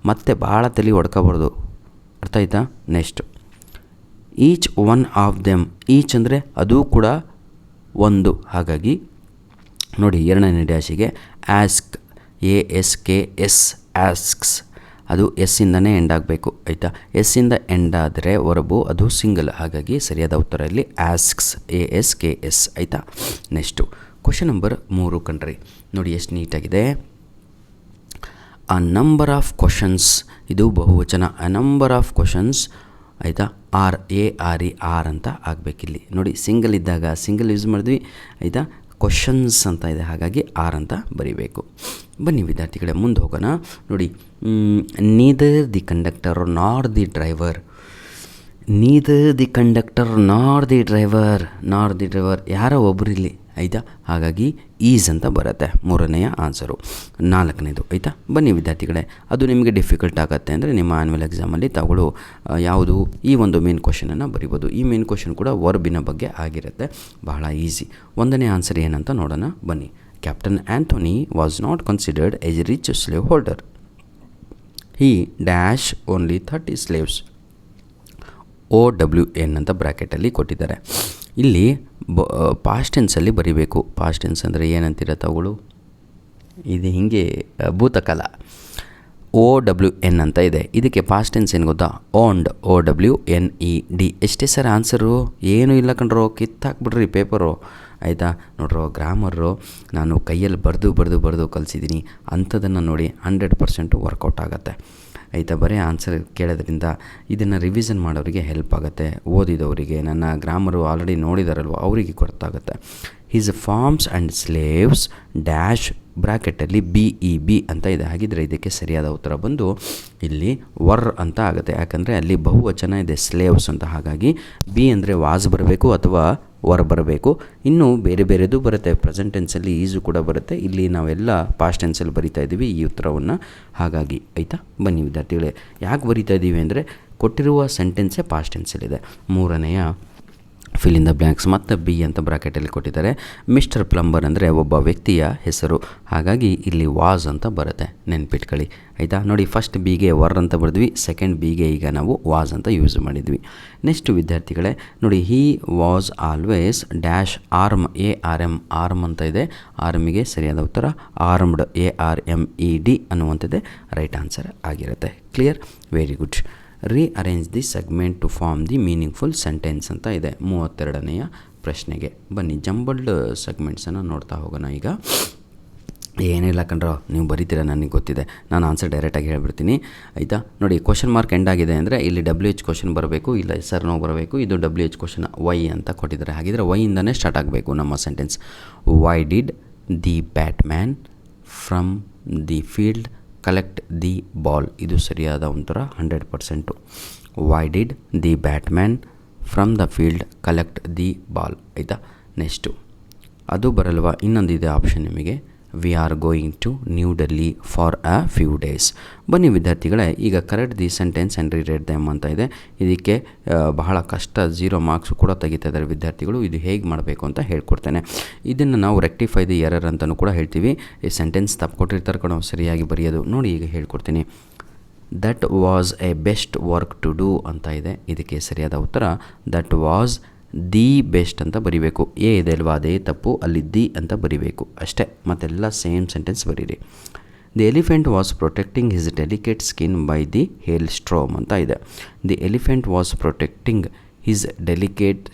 ಮತ್ತೆ ಭಾಳ ತಲೆ ಹೊಡ್ಕೋಬಾರ್ದು, ಅರ್ಥ ಆಯ್ತಾ. Next, each one of them, each ಅಂದರೆ ಅದು ಕೂಡ ಒಂದು, ಹಾಗಾಗಿ ನೋಡಿ ಎರಡನೇ ಡ್ಯಾಶಿಗೆ ಆಸ್ಕ್ ASKS ಆಸ್ಕ್ಸ್, ಅದು ಎಸ್ಸಿಂದನೇ ಎಂಡ್ ಆಗಬೇಕು ಆಯಿತಾ. ಎಸ್ಸಿಂದ ಎಂಡ್ ಆದರೆ ವರ್ಬು ಅದು ಸಿಂಗಲ್, ಹಾಗಾಗಿ ಸರಿಯಾದ ಉತ್ತರ ಇಲ್ಲಿ ಆಸ್ಕ್ಸ್ ASKS ಆಯಿತಾ. ನೆಕ್ಸ್ಟು ಕ್ವಶನ್ ನಂಬರ್ 3 ಕಣ್ರಿ, ನೋಡಿ ಎಷ್ಟು ನೀಟಾಗಿದೆ. ಅ ನಂಬರ್ ಆಫ್ ಕ್ವಶನ್ಸ್, ಇದು ಬಹುವಚನ, ಅ ನಂಬರ್ ಆಫ್ ಕ್ವಶನ್ಸ್ ಆಯಿತಾ. ARE ಅಂತ ಆಗಬೇಕಿಲ್ಲಿ. ನೋಡಿ ಸಿಂಗಲ್ ಇದ್ದಾಗ ಸಿಂಗಲ್ ಯೂಸ್ ಮಾಡಿದ್ವಿ ಆಯಿತಾ, ಕ್ವಶನ್ಸ್ ಅಂತ ಇದೆ, ಹಾಗಾಗಿ ಆರ್ ಅಂತ ಬರೀಬೇಕು. ಬನ್ನಿ ವಿದ್ಯಾರ್ಥಿಗಳೇ ಮುಂದೆ ಹೋಗೋಣ. ನೋಡಿ, ನೀದರ್ ದಿ ಕಂಡಕ್ಟರ್ ನಾರ್ the driver, neither the conductor ನಾರ್ ದಿ ಡ್ರೈವರ್, ನಾರ್ ದಿ ಡ್ರೈವರ್ ಯಾರೋ ಒಬ್ಬರು ಇಲ್ಲಿ ಆಯಿತಾ, ಹಾಗಾಗಿ ಈಸ್ ಅಂತ ಬರುತ್ತೆ ಮೂರನೆಯ ಆನ್ಸರು. 4ನೇದು ಆಯಿತಾ. ಬನ್ನಿ ವಿದ್ಯಾರ್ಥಿಗಳೇ, ಅದು ನಿಮಗೆ ಡಿಫಿಕಲ್ಟ್ ಆಗುತ್ತೆ ಅಂದರೆ ನಿಮ್ಮ ಆ್ಯನ್ಯುವಲ್ ಎಕ್ಸಾಮಲ್ಲಿ ತಗೊಳ್ಳೋ ಯಾವುದು ಈ ಒಂದು ಮೇನ್ ಕ್ವಶನನ್ನು ಬರಿಬೋದು. ಈ ಮೇನ್ ಕ್ವಶನ್ ಕೂಡ ವರ್ಬಿನ ಬಗ್ಗೆ ಆಗಿರುತ್ತೆ, ಬಹಳ ಈಸಿ. 1ನೇ ಆನ್ಸರ್ ಏನಂತ ನೋಡೋಣ ಬನ್ನಿ. Captain Anthony was not considered as a rich slave holder, he dash only 30 slaves. OWN ಅಂತ ಬ್ರ್ಯಾಕೆಟಲ್ಲಿ ಕೊಟ್ಟಿದ್ದಾರೆ. ಇಲ್ಲಿ ಪಾಸ್ಟ್ ಟೆನ್ಸಲ್ಲಿ ಬರೀಬೇಕು. ಪಾಸ್ಟ್ ಟೆನ್ಸ್ ಅಂದರೆ ಏನಂತೀರ ತಗೊಳ್ಳು, ಇದು ಹೀಗೆ ಭೂತಕಾಲ. OWN ಅಂತ ಇದೆ, ಇದಕ್ಕೆ ಪಾಸ್ಟ್ ಟೆನ್ಸ್ ಏನು ಗೊತ್ತಾ, ಓನ್ಡ್, OWNED. ಎಷ್ಟೇ ಸರ್ ಆನ್ಸರು, ಏನೂ ಇಲ್ಲ ಕಣ್ರೋ, ಕಿತ್ತಾಕ್ಬಿಡ್ರಿ ಪೇಪರು ಆಯಿತಾ. ನೋಡ್ರೋ ಗ್ರಾಮರು ನಾನು ಕೈಯಲ್ಲಿ ಬರೆದು ಕಲಿಸಿದ್ದೀನಿ, ಅಂಥದನ್ನು ನೋಡಿ 100% ವರ್ಕೌಟ್ ಆಗುತ್ತೆ ಆಯಿತಾ. ಬರೀ ಆನ್ಸರ್ ಕೇಳೋದ್ರಿಂದ ಇದನ್ನು ರಿವಿಷನ್ ಮಾಡೋರಿಗೆ ಹೆಲ್ಪ್ ಆಗುತ್ತೆ, ಓದಿದವರಿಗೆ. ನನ್ನ ಗ್ರಾಮರು ಆಲ್ರೆಡಿ ನೋಡಿದಾರಲ್ವ ಅವರಿಗೆ ಗೊತ್ತಾಗುತ್ತೆ. His farms and slaves dash ಬ್ರ್ಯಾಕೆಟಲ್ಲಿ BEB ಅಂತ ಇದೆ. ಹಾಗಿದ್ರೆ ಇದಕ್ಕೆ ಸರಿಯಾದ ಉತ್ತರ ಬಂದು ಇಲ್ಲಿ ವರ್ ಅಂತ ಆಗುತ್ತೆ, ಯಾಕಂದರೆ ಅಲ್ಲಿ ಬಹುವಚನ ಇದೆ ಸ್ಲೇವ್ಸ್ ಅಂತ, ಹಾಗಾಗಿ ಬಿ ಅಂದರೆ ವಾಸ್ ಬರಬೇಕು ಅಥವಾ ವರ್ ಬರಬೇಕು. ಇನ್ನೂ ಬೇರೆ ಬೇರೆದು ಬರುತ್ತೆ, ಪ್ರೆಸೆಂಟ್ ಟೆನ್ಸಲ್ಲಿ ಈಸು ಕೂಡ ಬರುತ್ತೆ. ಇಲ್ಲಿ ನಾವೆಲ್ಲ ಪಾಸ್ಟ್ ಟೆನ್ಸಲ್ಲಿ ಬರಿತಾ ಇದ್ದೀವಿ ಈ ಉತ್ತರವನ್ನು, ಹಾಗಾಗಿ ಆಯಿತಾ. ಬನ್ನಿ ವಿದ್ಯಾರ್ಥಿಗಳೇ, ಯಾಕೆ ಬರಿತಾ ಇದ್ದೀವಿ ಅಂದರೆ ಕೊಟ್ಟಿರುವ ಸೆಂಟೆನ್ಸೇ ಪಾಸ್ಟ್ ಟೆನ್ಸಲ್ಲಿದೆ. 3ನೇಯ ಫಿಲ್ ಇನ್ ದ ಬ್ಲ್ಯಾಂಕ್ಸ್ ಮತ್ತು ಬಿ ಅಂತ ಬ್ರಾಕೆಟಲ್ಲಿ ಕೊಟ್ಟಿದ್ದಾರೆ. ಮಿಸ್ಟರ್ ಪ್ಲಂಬರ್ ಅಂದರೆ ಒಬ್ಬ ವ್ಯಕ್ತಿಯ ಹೆಸರು, ಹಾಗಾಗಿ ಇಲ್ಲಿ ವಾಸ್ ಅಂತ ಬರುತ್ತೆ, ನೆನ್ಪಿಟ್ಕೊಳ್ಳಿ ಆಯಿತಾ. ನೋಡಿ ಫಸ್ಟ್ ಬಿಗೆ ವರ್ ಅಂತ ಬರೆದ್ವಿ, ಸೆಕೆಂಡ್ ಬಿಗೆ ಈಗ ನಾವು ವಾಸ್ ಅಂತ ಯೂಸ್ ಮಾಡಿದ್ವಿ. ನೆಕ್ಸ್ಟ್ ವಿದ್ಯಾರ್ಥಿಗಳೇ ನೋಡಿ, he was always dash arm, ARM, arm ಅಂತ ಇದೆ. ಆರ್ಮಿಗೆ ಸರಿಯಾದ ಉತ್ತರ ಆರ್ಮ್ಡ್, ARMED ಅನ್ನುವಂಥದ್ದೇ ರೈಟ್ ಆನ್ಸರ್ ಆಗಿರುತ್ತೆ. Clear, very good. Rearrange the segment to form the meaningful sentence ಅಂತ ಇದೆ 32ನೇಯ ಪ್ರಶ್ನೆಗೆ. ಬನ್ನಿ ಜಂಬಲ್ಡ್ ಸೆಗ್ಮೆಂಟ್ಸನ್ನು ನೋಡ್ತಾ ಹೋಗೋಣ. ಈಗ ಏನಿಲ್ಲ ಕಣ್ರೋ, ನೀವು ಬರೀತೀರ ನನಗೆ ಗೊತ್ತಿದೆ, ನಾನು ಆನ್ಸರ್ ಡೈರೆಕ್ಟಾಗಿ ಹೇಳ್ಬಿಡ್ತೀನಿ ಆಯಿತಾ. ನೋಡಿ ಕ್ವಶನ್ ಮಾರ್ಕ್ ಎಂಡ್ ಆಗಿದೆ ಅಂದರೆ ಇಲ್ಲಿ WH ಕ್ವಶನ್ ಬರಬೇಕು, ಇಲ್ಲ SR ನೋ ಬರಬೇಕು. ಇದು WH ಕ್ವಶನ್ ವೈ ಅಂತ ಕೊಟ್ಟಿದ್ದಾರೆ, ಹಾಗಿದ್ರೆ ವೈಯಿಂದನೇ ಸ್ಟಾರ್ಟ್ ಆಗಬೇಕು ನಮ್ಮ sentence. Why did the batsman from the field collect the ball, ಇದು ಸರಿಯಾದ ಉತ್ತರ 100%. Why did the batsman from the field collect the ball ಆಯಿತಾ. ನೆಕ್ಸ್ಟು ಅದು ಬರಲ್ವಾ, ಇನ್ನೊಂದಿದೆ ಆಪ್ಷನ್ ನಿಮಗೆ, we are going to New Delhi for a few days. ಬನ್ನಿ ವಿದ್ಯಾರ್ಥಿಗಳೇ, ಈಗ correct the sentence and read them ಅಂತ ಇದೆ. ಇದಕ್ಕೆ ಬಹಳ ಕಷ್ಟ, 0 ಮಾರ್ಕ್ಸು ಕೂಡ ತೆಗಿತಾ ಇದ್ದಾರೆ ವಿದ್ಯಾರ್ಥಿಗಳು. ಇದು ಹೇಗೆ ಮಾಡಬೇಕು ಅಂತ ಹೇಳ್ಕೊಡ್ತೇನೆ. ಇದನ್ನು ನಾವು ರೆಕ್ಟಿಫೈ ದಿ ಎರರ್ ಅಂತಲೂ ಕೂಡ ಹೇಳ್ತೀವಿ. ಈ ಸೆಂಟೆನ್ಸ್ ತಪ್ಪು ಕೊಟ್ಟಿರ್ತಾರೆ ಕಣೋ, ಸರಿಯಾಗಿ ಬರೆಯೋದು ನೋಡಿ. ಈಗ ಹೇಳ್ಕೊಡ್ತೀನಿ. That was a best work to do ಅಂತ ಇದೆ. ಇದಕ್ಕೆ ಸರಿಯಾದ ಉತ್ತರ ದಟ್ ವಾಸ್ ದಿ ಬೆಸ್ಟ್ ಅಂತ ಬರಿಬೇಕು. ಎ ಇದೆ ಅಲ್ವಾ, ಅದೇ ತಪ್ಪು, ಅಲ್ಲಿ ದಿ ಅಂತ ಬರಿಬೇಕು ಅಷ್ಟೇ, ಮತ್ತೆಲ್ಲ ಸೇಮ್ ಸೆಂಟೆನ್ಸ್ ಬರೀರಿ. The elephant was protecting his delicate skin by the he'll storm ಅಂತ ಇದೆ. The elephant was protecting his delicate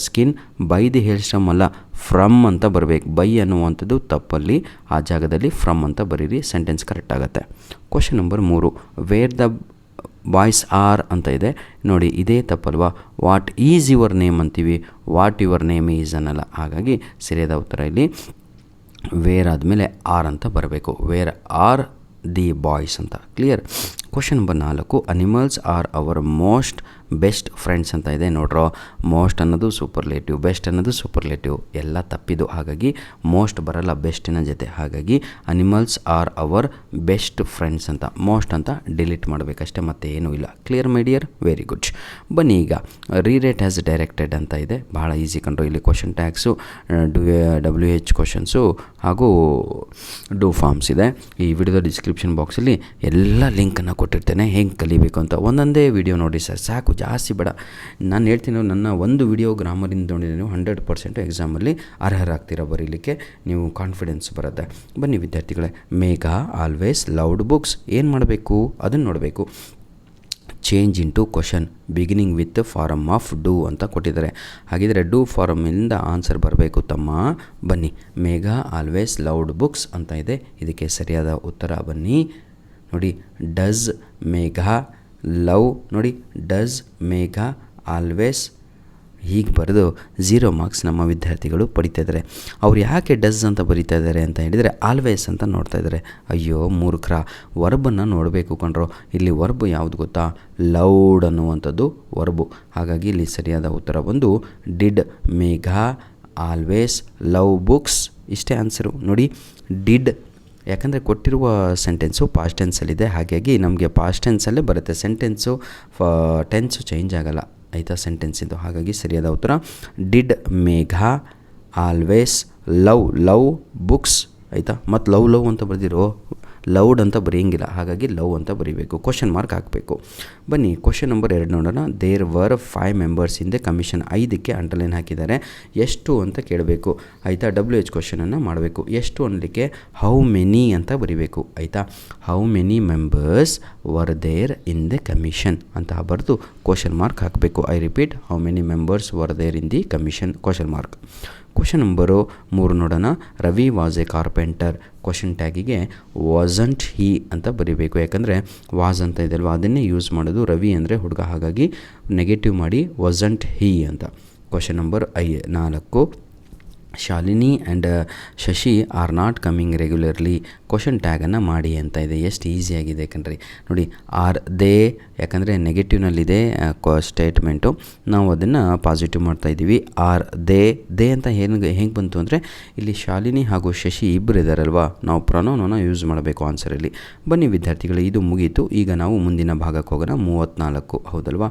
skin by the he'll storm ಅಲ್ಲ, ಫ್ರಮ್ ಅಂತ ಬರಬೇಕು. ಬೈ ಅನ್ನುವಂಥದ್ದು ತಪ್ಪಲ್ಲಿ, ಆ ಜಾಗದಲ್ಲಿ ಫ್ರಮ್ ಅಂತ ಬರೀರಿ, ಸೆಂಟೆನ್ಸ್ ಕರೆಕ್ಟ್ ಆಗುತ್ತೆ. Question number 3, where the boys are ಅಂತ ಇದೆ ನೋಡಿ, ಇದೇ ತಪ್ಪಲ್ವಾ. ವಾಟ್ ಈಸ್ ಯುವರ್ ನೇಮ್ ಅಂತೀವಿ, ವಾಟ್ ಯುವರ್ ನೇಮ್ ಈಸ್ ಅನ್ನಲ್ಲ. ಹಾಗಾಗಿ ಸರಿಯಾದ ಉತ್ತರ ಇಲ್ಲಿ ವೇರ್ ಆದಮೇಲೆ ಆರ್ ಅಂತ ಬರಬೇಕು. ವೇರ್ ಆರ್ ದಿ ಬಾಯ್ಸ್ ಅಂತ. Clear. Question number 4, animals are our most best friends ಅಂತ ಇದೆ. ನೋಡ್ರೋ, ಮೋಸ್ಟ್ ಅನ್ನೋದು ಸೂಪರ್ಲೇಟಿವ್, ಬೆಸ್ಟ್ ಅನ್ನೋದು ಸೂಪರ್ಲೇಟಿವ್, ಎಲ್ಲ ತಪ್ಪಿದು. ಹಾಗಾಗಿ ಮೋಸ್ಟ್ ಬರಲ್ಲ ಬೆಸ್ಟಿನ ಜೊತೆ. ಹಾಗಾಗಿ animals are our best friends ಅಂತ, ಮೋಸ್ಟ್ ಅಂತ ಡಿಲೀಟ್ ಮಾಡಬೇಕಷ್ಟೇ, ಮತ್ತೆ ಏನೂ ಇಲ್ಲ. Clear my dear? Very good. ಬನ್ನಿ ಈಗ ರೀರೇಟ್ ಆ್ಯಸ್ ಡೈರೆಕ್ಟೆಡ್ ಅಂತ ಇದೆ. ಭಾಳ ಈಸಿ ಕಂಡ್ರು. ಇಲ್ಲಿ ಕ್ವಶನ್ ಟ್ಯಾಗ್ಸು, WH ಕ್ವಶನ್ಸು ಹಾಗೂ ಡೂ ಫಾರ್ಮ್ಸ್ ಇದೆ. ಈ ವಿಡಿಯೋದ ಡಿಸ್ಕ್ರಿಪ್ಷನ್ ಬಾಕ್ಸಲ್ಲಿ ಎಲ್ಲ ಲಿಂಕನ್ನು ಕೊಟ್ಟಿರ್ತೇನೆ, ಹೆಂಗೆ ಕಲಿಬೇಕು ಅಂತ. ಒಂದೊಂದೇ ವಿಡಿಯೋ ನೋಡಿ ಸರ್, ಸಾಕು, ಜಾಸ್ತಿ ಬೇಡ. ನಾನು ಹೇಳ್ತೀನಿ, ನನ್ನ ಒಂದು ವಿಡಿಯೋ ಗ್ರಾಮರಿಂದ ನೋಡಿದರೆ ನೀವು 100% ಎಕ್ಸಾಮಲ್ಲಿ ಅರ್ಹರಾಗ್ತೀರ ಬರೀಲಿಕ್ಕೆ, ನೀವು ಕಾನ್ಫಿಡೆನ್ಸ್ ಬರುತ್ತೆ. ಬನ್ನಿ ವಿದ್ಯಾರ್ಥಿಗಳೇ, ಮೇಘ ಆಲ್ವೇಸ್ ಲವ್ಡ್ ಬುಕ್ಸ್. ಏನು ಮಾಡಬೇಕು ಅದನ್ನು ನೋಡಬೇಕು. Change into question beginning with form of do ಅಂತ ಕೊಟ್ಟಿದ್ದಾರೆ. ಹಾಗಿದ್ರೆ ಡೂ ಫಾರಮಿಂದ ಆನ್ಸರ್ ಬರಬೇಕು ತಮ್ಮ. ಬನ್ನಿ, ಮೇಘ ಆಲ್ವೇಸ್ ಲವ್ಡ್ ಬುಕ್ಸ್ ಅಂತ ಇದೆ. ಇದಕ್ಕೆ ಸರಿಯಾದ ಉತ್ತರ ಬನ್ನಿ ನೋಡಿ, ಡಸ್ ಮೇಘ ಲವ್. ನೋಡಿ, ಡಸ್ ಮೇಘ ಆಲ್ವೇಸ್. ಹೀಗೆ ಬರೆದು 0 ಮಾರ್ಕ್ಸ್ ನಮ್ಮ ವಿದ್ಯಾರ್ಥಿಗಳು ಪಡಿತಾ ಇದ್ದಾರೆ. ಅವ್ರು ಯಾಕೆ ಡಸ್ ಅಂತ ಬರಿತಾ ಇದ್ದಾರೆ ಅಂತ ಹೇಳಿದರೆ ಆಲ್ವೇಸ್ ಅಂತ ನೋಡ್ತಾ ಇದ್ದಾರೆ. ಅಯ್ಯೋ ಮೂರ್ಖರ, ವರ್ಬನ್ನು ನೋಡಬೇಕು ಕಣ್ರೋ. ಇಲ್ಲಿ ವರ್ಬ್ ಯಾವುದು ಗೊತ್ತಾ? ಲೌಡ್ ಅನ್ನುವಂಥದ್ದು ವರ್ಬು. ಹಾಗಾಗಿ ಇಲ್ಲಿ ಸರಿಯಾದ ಉತ್ತರ ಬಂದು did Megha always love books. ಇಷ್ಟೇ ಆನ್ಸರು ನೋಡಿ, ಡಿಡ್. ಯಾಕಂದರೆ ಕೊಟ್ಟಿರುವ ಸೆಂಟೆನ್ಸು ಪಾಸ್ಟ್ ಟೆನ್ಸಲ್ಲಿದೆ, ಹಾಗಾಗಿ ನಮಗೆ ಪಾಸ್ಟ್ ಟೆನ್ಸಲ್ಲೇ ಬರುತ್ತೆ. ಸೆಂಟೆನ್ಸು ಟೆನ್ಸು ಚೇಂಜ್ ಆಗೋಲ್ಲ ಆಯಿತಾ ಸೆಂಟೆನ್ಸಿಂದು. ಹಾಗಾಗಿ ಸರಿಯಾದ ಉತ್ತರ did Megha always love books ಆಯಿತಾ. ಮತ್ತು ಲವ್ ಅಂತ ಬರೆದಿರೋ, ಲೌಡ್ ಅಂತ ಬರೆಯೋಂಗಿಲ್ಲ, ಹಾಗಾಗಿ ಲವ್ ಅಂತ ಬರೀಬೇಕು, ಕ್ವಶನ್ ಮಾರ್ಕ್ ಹಾಕಬೇಕು. ಬನ್ನಿ ಕ್ವಶನ್ ನಂಬರ್ 2 ನೋಡೋಣ. There were 5 members in the commission. 5ಕ್ಕೆ ಅಂಡರ್ಲೈನ್ ಹಾಕಿದ್ದಾರೆ. ಎಷ್ಟು ಅಂತ ಕೇಳಬೇಕು ಆಯಿತಾ. WH ಕ್ವಶನನ್ನು ಮಾಡಬೇಕು. ಎಷ್ಟು ಅನ್ನಲಿಕ್ಕೆ ಹೌ ಮೆನಿ ಅಂತ ಬರೀಬೇಕು ಆಯಿತಾ. How many members were there in the commission ಅಂತ ಬರೆದು ಕ್ವಶನ್ ಮಾರ್ಕ್ ಹಾಕಬೇಕು. I repeat, how many members were there in the commission, question mark. Question number 3 ನೋಡೋಣ. Ravi was a carpenter. Question ಟ್ಯಾಗಿಗೆ ವಾಸಂಟ್ ಹಿ ಅಂತ ಬರೀಬೇಕು. ಯಾಕಂದರೆ ವಾಸ್ ಅಂತ ಇದೆ ಅಲ್ವಾ, ಅದನ್ನೇ ಯೂಸ್ ಮಾಡೋದು. ರವಿ ಅಂದರೆ ಹುಡುಗ, ಹಾಗಾಗಿ ನೆಗೆಟಿವ್ ಮಾಡಿ ವಾಸಂಟ್ ಹಿ ಅಂತ. Question number 4, Shalini and Shashi are not coming regularly. Question ಟ್ಯಾಗನ್ನು ಮಾಡಿ ಅಂತ ಇದೆ. ಎಷ್ಟು ಈಸಿಯಾಗಿದೆ ಕಣ್ರಿ ನೋಡಿ. ಆರ್ ದೇ, ಯಾಕಂದರೆ ನೆಗೆಟಿವ್ನಲ್ಲಿದೆ ಸ್ಟೇಟ್ಮೆಂಟು, ನಾವು ಅದನ್ನು ಪಾಸಿಟಿವ್ ಮಾಡ್ತಾಯಿದ್ದೀವಿ. ಆರ್ ದೇ ಅಂತ ಹೆಂಗೆ ಬಂತು ಅಂದರೆ ಇಲ್ಲಿ ಶಾಲಿನಿ ಹಾಗೂ ಶಶಿ ಇಬ್ಬರು ಇದ್ದಾರಲ್ವ, ನಾವು ಪ್ರೊನೌನನ್ನು ಯೂಸ್ ಮಾಡಬೇಕು ಆನ್ಸರಲ್ಲಿ. ಬನ್ನಿ ವಿದ್ಯಾರ್ಥಿಗಳು, ಇದು ಮುಗೀತು. ಈಗ ನಾವು ಮುಂದಿನ ಭಾಗಕ್ಕೆ ಹೋಗೋಣ. 34 ಹೌದಲ್ವಾ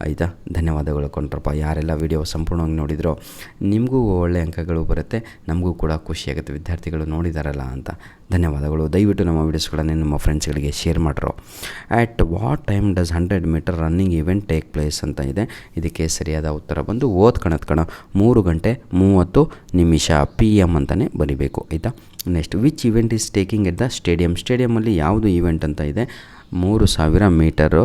ಆಯಿತಾ. ಧನ್ಯವಾದಗಳು ಕೊಂಡ್ರಪ್ಪ, ಯಾರೆಲ್ಲ ವಿಡಿಯೋ ಸಂಪೂರ್ಣವಾಗಿ ನೋಡಿದ್ರೋ. ನಿಮಗೂ ಒಳ್ಳೆಯ ಅಂಕಗಳು ಬರುತ್ತೆ, ನಮಗೂ ಕೂಡ ಖುಷಿಯಾಗುತ್ತೆ ವಿದ್ಯಾರ್ಥಿಗಳು ನೋಡಿದಾರಲ್ಲ ಅಂತ. ಧನ್ಯವಾದಗಳು. ದಯವಿಟ್ಟು ನಮ್ಮ ವೀಡಿಯೋಸ್ಗಳನ್ನು ನಿಮ್ಮ ಫ್ರೆಂಡ್ಸ್ಗಳಿಗೆ ಶೇರ್ ಮಾಡಿರೋ. At what time does 100 metre running event take place ಅಂತ ಇದೆ. ಇದಕ್ಕೆ ಸರಿಯಾದ ಉತ್ತರ ಬಂದು ಓದ್ಕಣತ್ 3:30 PM ಅಂತಲೇ ಬರೀಬೇಕು ಆಯಿತಾ. Next, which event is taking at the stadium. ಸ್ಟೇಡಿಯಮಲ್ಲಿ ಯಾವುದು ಈವೆಂಟ್ ಅಂತ ಇದೆ. 3000 ಮೀಟರು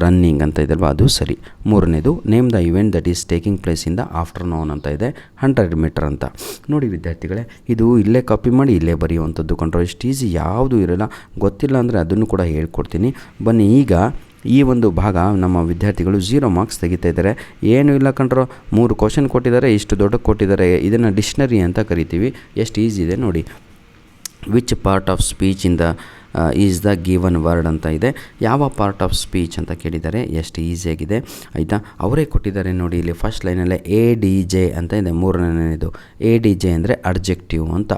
ರನ್ನಿಂಗ್ ಅಂತ ಇದಲ್ವ, ಅದು ಸರಿ. 3ನೇದು, name the event that is taking place in the afternoon ಅಂತ ಇದೆ. 100 ಮೀಟರ್ ಅಂತ. ನೋಡಿ ವಿದ್ಯಾರ್ಥಿಗಳೇ, ಇದು ಇಲ್ಲೇ ಕಾಪಿ ಮಾಡಿ ಇಲ್ಲೇ ಬರೆಯುವಂಥದ್ದು ಕಂಡ್ರೋ. ಇಷ್ಟು ಈಸಿ ಯಾವುದೂ ಇರೋಲ್ಲ. ಗೊತ್ತಿಲ್ಲ ಅಂದರೆ ಅದನ್ನು ಕೂಡ ಹೇಳ್ಕೊಡ್ತೀನಿ. ಬನ್ನಿ, ಈಗ ಈ ಒಂದು ಭಾಗ ನಮ್ಮ ವಿದ್ಯಾರ್ಥಿಗಳು 0 ಮಾರ್ಕ್ಸ್ ತೆಗಿತಾ ಇದ್ದಾರೆ. ಏನೂ ಇಲ್ಲ ಕಂಡ್ರೋ, 3 ಕ್ವಶನ್ ಕೊಟ್ಟಿದ್ದಾರೆ, ಇಷ್ಟು ದೊಡ್ಡ ಕೊಟ್ಟಿದ್ದಾರೆ. ಇದನ್ನು ಡಿಕ್ಷನರಿ ಅಂತ ಕರಿತೀವಿ. ಎಷ್ಟು ಈಸಿ ಇದೆ ನೋಡಿ. Which part of speech in the is the given word ಅಂತ ಇದೆ. ಯಾವ ಪಾರ್ಟ್ ಆಫ್ ಸ್ಪೀಚ್ ಅಂತ ಕೇಳಿದ್ದಾರೆ. ಎಷ್ಟು ಈಸಿಯಾಗಿದೆ ಆಯಿತಾ. ಅವರೇ ಕೊಟ್ಟಿದ್ದಾರೆ ನೋಡಿ. ಇಲ್ಲಿ ಫಸ್ಟ್ ಲೈನಲ್ಲೇ ADJ ಅಂತ ಇದೆ. 3ನೇದು ADJ ಅಂದರೆ ಅಡ್ಜೆಕ್ಟಿವ್ ಅಂತ.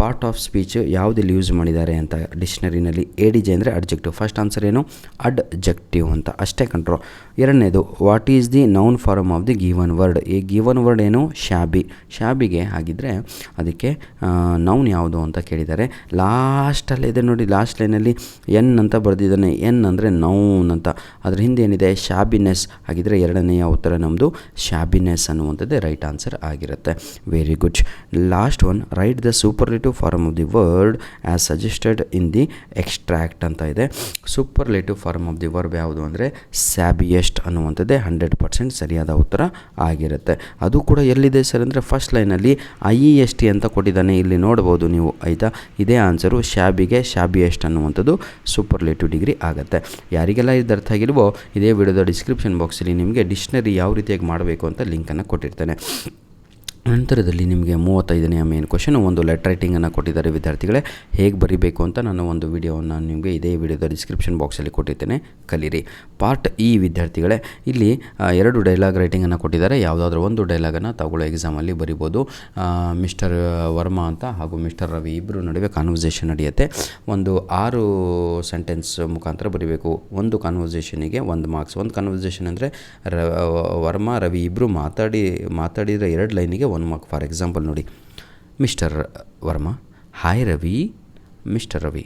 ಪಾರ್ಟ್ ಆಫ್ ಸ್ಪೀಚ್ ಯಾವುದಲ್ಲಿ ಯೂಸ್ ಮಾಡಿದ್ದಾರೆ ಅಂತ ಡಿಕ್ಷನರಿನಲ್ಲಿ ADJ ಅಂದರೆ ಅಡ್ಜೆಕ್ಟಿವ್. ಫಸ್ಟ್ ಆನ್ಸರ್ ಏನು? ಅಡ್ಜೆಕ್ಟಿವ್ ಅಂತ ಅಷ್ಟೇ ಕಂಡ್ರೋ. 2ನೇದು, what is the noun form of the given word. ಈ ಗಿವನ್ ವರ್ಡ್ ಏನು? ಶಾಬಿ. ಶಾಬಿಗೆ ಹಾಗಿದ್ರೆ ಅದಕ್ಕೆ ನೌನ್ ಯಾವುದು ಅಂತ ಕೇಳಿದ್ದಾರೆ. ಲಾಸ್ಟಲ್ಲಿದೆ ನೋಡಿ, ಲಾಸ್ಟ್ ಲೈನಲ್ಲಿ ಎನ್ ಅಂತ ಬರೆದಿದ್ದಾನೆ. ಎನ್ ಅಂದರೆ ನೌನ್ ಅಂತ. ಅದ್ರ ಹಿಂದೆ ಏನಿದೆ? ಶಾಬಿನೆಸ್. ಹಾಗಿದ್ರೆ 2ನೇಯ ಉತ್ತರ ನಮ್ಮದು ಶಾಬಿನೆಸ್ ಅನ್ನುವಂಥದ್ದೇ ರೈಟ್ ಆನ್ಸರ್ ಆಗಿರುತ್ತೆ. Very good. Last one, write the superlative superlative form of the word as suggested in the extract ಅಂತ ಇದೆ. Superlative form of the verb ಯಾವುದು ಅಂದರೆ ಸ್ಯಾಬಿಯೆಸ್ಟ್ ಅನ್ನುವಂಥದ್ದೇ 100% ಸರಿಯಾದ ಉತ್ತರ ಆಗಿರುತ್ತೆ. ಅದು ಕೂಡ ಎಲ್ಲಿದೆ ಸರ್ ಅಂದರೆ ಫಸ್ಟ್ ಲೈನಲ್ಲಿ IEST ಅಂತ ಕೊಟ್ಟಿದ್ದಾನೆ, ಇಲ್ಲಿ ನೋಡ್ಬೋದು ನೀವು ಆಯಿತಾ. ಇದೇ ಆನ್ಸರು, ಶಾಬಿಗೆ ಶಾಬಿಯೆಸ್ಟ್ ಅನ್ನುವಂಥದ್ದು ಸೂಪರ್ಲೇಟಿವ್ ಡಿಗ್ರಿ ಆಗುತ್ತೆ. ಯಾರಿಗೆಲ್ಲ ಇದು ಅರ್ಥ ಆಗಿಲ್ವೋ ಇದೇ ವಿಡಿಯೋದ ಡಿಸ್ಕ್ರಿಪ್ಷನ್ ಬಾಕ್ಸಲ್ಲಿ ನಿಮಗೆ ಡಿಕ್ಷನರಿ ಯಾವ ರೀತಿಯಾಗಿ ಮಾಡಬೇಕು ಅಂತ ಲಿಂಕನ್ನು ಕೊಟ್ಟಿರ್ತೇನೆ. ನಂತರದಲ್ಲಿ ನಿಮಗೆ 35ನೇ ಮೇನ್ ಕ್ವಶನ್, ಒಂದು ಲೆಟರ್ ರೈಟಿಂಗನ್ನು ಕೊಟ್ಟಿದ್ದಾರೆ ವಿದ್ಯಾರ್ಥಿಗಳೇ. ಹೇಗೆ ಬರೀಬೇಕು ಅಂತ ನಾನು ಒಂದು ವಿಡಿಯೋವನ್ನು ನಿಮಗೆ ಇದೇ ವಿಡಿಯೋದ ಡಿಸ್ಕ್ರಿಪ್ಷನ್ ಬಾಕ್ಸಲ್ಲಿ ಕೊಟ್ಟಿರ್ತೇನೆ, ಕಲೀರಿ. ಪಾರ್ಟ್ ಈ ವಿದ್ಯಾರ್ಥಿಗಳೇ, ಇಲ್ಲಿ 2 ಡೈಲಾಗ್ ರೈಟಿಂಗನ್ನು ಕೊಟ್ಟಿದ್ದಾರೆ. ಯಾವುದಾದ್ರೂ ಒಂದು ಡೈಲಾಗನ್ನು ತಗೊಳ್ಳೋ ಎಕ್ಸಾಮಲ್ಲಿ ಬರಿಬೋದು. ಮಿಸ್ಟರ್ ವರ್ಮಾ ಅಂತ ಹಾಗೂ ಮಿಸ್ಟರ್ ರವಿ ಇಬ್ಬರು ನಡುವೆ ಕಾನ್ವರ್ಸೇಷನ್ ನಡೆಯುತ್ತೆ. ಒಂದು 6 ಸೆಂಟೆನ್ಸ್ ಮುಖಾಂತರ ಬರೀಬೇಕು. ಒಂದು ಕಾನ್ವರ್ಸೇಷನಿಗೆ 1 ಮಾರ್ಕ್ಸ್. ಒಂದು ಕಾನ್ವರ್ಸೇಷನ್ ಅಂದರೆ ವರ್ಮಾ ರವಿ ಇಬ್ಬರು ಮಾತಾಡಿದರೆ 2 ಲೈನಿಗೆ 1 ಮಾರ್ಕ್. ಫಾರ್ ಎಕ್ಸಾಂಪಲ್ ನೋಡಿ, mister Verma, hi Ravi. Mister Ravi,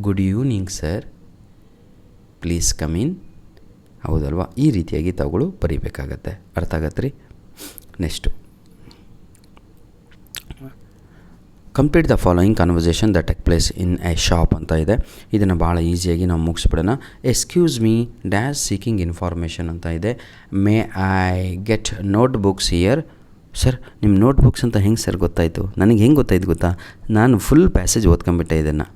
good evening sir, please come in. ಹೌದಲ್ವಾ? ಈ ರೀತಿಯಾಗಿ ತಾವುಗಳು ಬರೀಬೇಕಾಗತ್ತೆ. ಅರ್ಥ ಆಗತ್ತೆ ರೀ? Next, complete the following conversation that take place in a shop ಅಂತ ಇದೆ. ಇದನ್ನು ಭಾಳ ಈಸಿಯಾಗಿ ನಾವು ಮುಗಿಸ್ಬಿಡೋಣ. Excuse me dash seeking information ಅಂತ ಇದೆ. May I get note books here. Sir, ನಿಮ್ಮ ನೋಟ್ಬುಕ್ಸ್ ಅಂತ ಹೆಂಗೆ ಸರ್ ಗೊತ್ತಾಯಿತು? ನನಗೆ ಹೆಂಗೆ ಗೊತ್ತಾಯ್ತು ಗೊತ್ತಾ? ನಾನು ಫುಲ್ ಪ್ಯಾಸೇಜ್ ಓದ್ಕೊಂಬಿಟ್ಟೆ. ಇದನ್ನು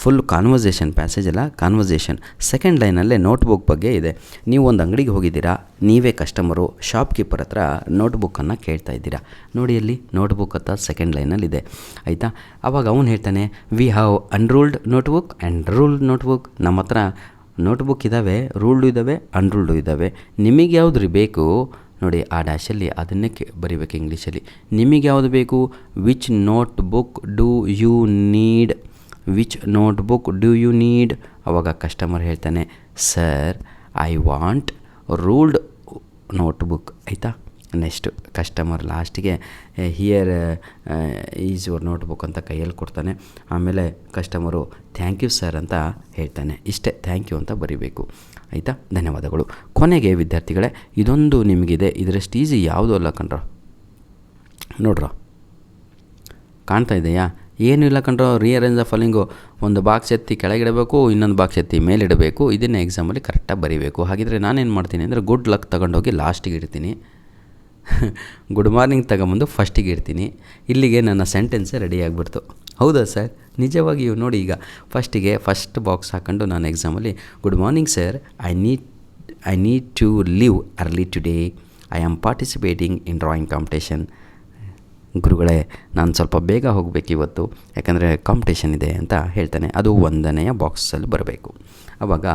ಫುಲ್ ಕಾನ್ವರ್ಸೇಷನ್, ಪ್ಯಾಸೇಜ್ ಅಲ್ಲ ಕಾನ್ವರ್ಸೇಷನ್. ಸೆಕೆಂಡ್ ಲೈನಲ್ಲೇ ನೋಟ್ಬುಕ್ ಬಗ್ಗೆ ಇದೆ. ನೀವು ಒಂದು ಅಂಗಡಿಗೆ ಹೋಗಿದ್ದೀರಾ, ನೀವೇ ಕಸ್ಟಮರು, ಶಾಪ್ಕೀಪರ್ ಹತ್ರ ನೋಟ್ಬುಕ್ಕನ್ನು ಕೇಳ್ತಾ ಇದ್ದೀರಾ. ನೋಡಿ ಅಲ್ಲಿ ನೋಟ್ಬುಕ್ ಅಂತ ಸೆಕೆಂಡ್ ಲೈನಲ್ಲಿದೆ ಆಯಿತಾ. ಆವಾಗ ಅವನು ಹೇಳ್ತಾನೆ, we have unruled notebook and ruled notebook. ನಮ್ಮ ಹತ್ರ ನೋಟ್ಬುಕ್ ಇದ್ದಾವೆ, ರೂಲ್ಡು ಇದ್ದಾವೆ, ಅನ್ರೂಲ್ಡು ಇದ್ದಾವೆ. ನಿಮಗೆ ಯಾವ್ದು ರೀ ಬೇಕು? ನೋಡಿ ಆ ಡ್ಯಾಶಲ್ಲಿ ಅದನ್ನೇ ಬರೀಬೇಕು ಇಂಗ್ಲೀಷಲ್ಲಿ. ನಿಮಗೆ ಯಾವುದು ಬೇಕು? Which notebook do you need? Which notebook do you need? ಆವಾಗ ಕಸ್ಟಮರ್ ಹೇಳ್ತಾನೆ, sir I want ruled notebook. ಆಯಿತಾ. ನೆಕ್ಸ್ಟು ಕಸ್ಟಮರ್ ಲಾಸ್ಟಿಗೆ ಹಿಯರ್ ಈಸ್ ಯುವರ್ ನೋಟ್ಬುಕ್ ಅಂತ ಕೈಯಲ್ಲಿ ಕೊಡ್ತಾನೆ. ಆಮೇಲೆ ಕಸ್ಟಮರು ಥ್ಯಾಂಕ್ ಯು ಸರ್ ಅಂತ ಹೇಳ್ತಾನೆ. ಇಷ್ಟೇ, ಥ್ಯಾಂಕ್ ಯು ಅಂತ ಬರೀಬೇಕು ಆಯಿತಾ. ಧನ್ಯವಾದಗಳು. ಕೊನೆಗೆ ವಿದ್ಯಾರ್ಥಿಗಳೇ, ಇದೊಂದು ನಿಮಗಿದೆ, ಇದರಷ್ಟು ಈಸಿ ಯಾವುದೂ ಅಲ್ಲ ಕಣ್ರ. ನೋಡ್ರ, ಕಾಣ್ತಾ ಇದೆಯಾ? ಏನೂ ಇಲ್ಲ ಕಣ್ರೋ. ರಿಅರೇಂಜ್ ದ ಫಾಲೋಯಿಂಗು, ಒಂದು ಬಾಕ್ಸ್ ಎತ್ತಿ ಕೆಳಗಿಡಬೇಕು, ಇನ್ನೊಂದು ಬಾಕ್ಸ್ ಎತ್ತಿ ಮೇಲಿಡಬೇಕು. ಇದನ್ನೇ ಎಕ್ಸಾಮಲ್ಲಿ ಕರೆಕ್ಟಾಗಿ ಬರೀಬೇಕು. ಹಾಗಿದ್ರೆ ನಾನೇನು ಮಾಡ್ತೀನಿ ಅಂದರೆ ಗುಡ್ ಲಕ್ ತಗೊಂಡೋಗಿ ಲಾಸ್ಟಿಗೆ ಇಡ್ತೀನಿ, ಗುಡ್ ಮಾರ್ನಿಂಗ್ ತಗೊಂಬಂದು ಫಸ್ಟಿಗೆ ಇಡ್ತೀನಿ. ಇಲ್ಲಿಗೆ ನನ್ನ ಸೆಂಟೆನ್ಸೇ ರೆಡಿ ಆಗಿಬಿಡ್ತು. ಹೌದಾ ಸರ್? ನಿಜವಾಗಿಯೂ ನೋಡಿ, ಈಗ ಫಸ್ಟ್ ಬಾಕ್ಸ್ ಹಾಕ್ಕೊಂಡು ನಾನು ಎಕ್ಸಾಮಲ್ಲಿ good morning sir, I need to leave early today. I am participating in drawing competition. ಗುರುಗಳೇ, ನಾನು ಸ್ವಲ್ಪ ಬೇಗ ಹೋಗಬೇಕು ಇವತ್ತು, ಯಾಕಂದರೆ ಕಾಂಪಿಟೇಷನ್ ಇದೆ ಅಂತ ಹೇಳ್ತಾನೆ. ಅದು 1ನೇ ಬಾಕ್ಸಲ್ಲಿ ಬರಬೇಕು. ಆವಾಗ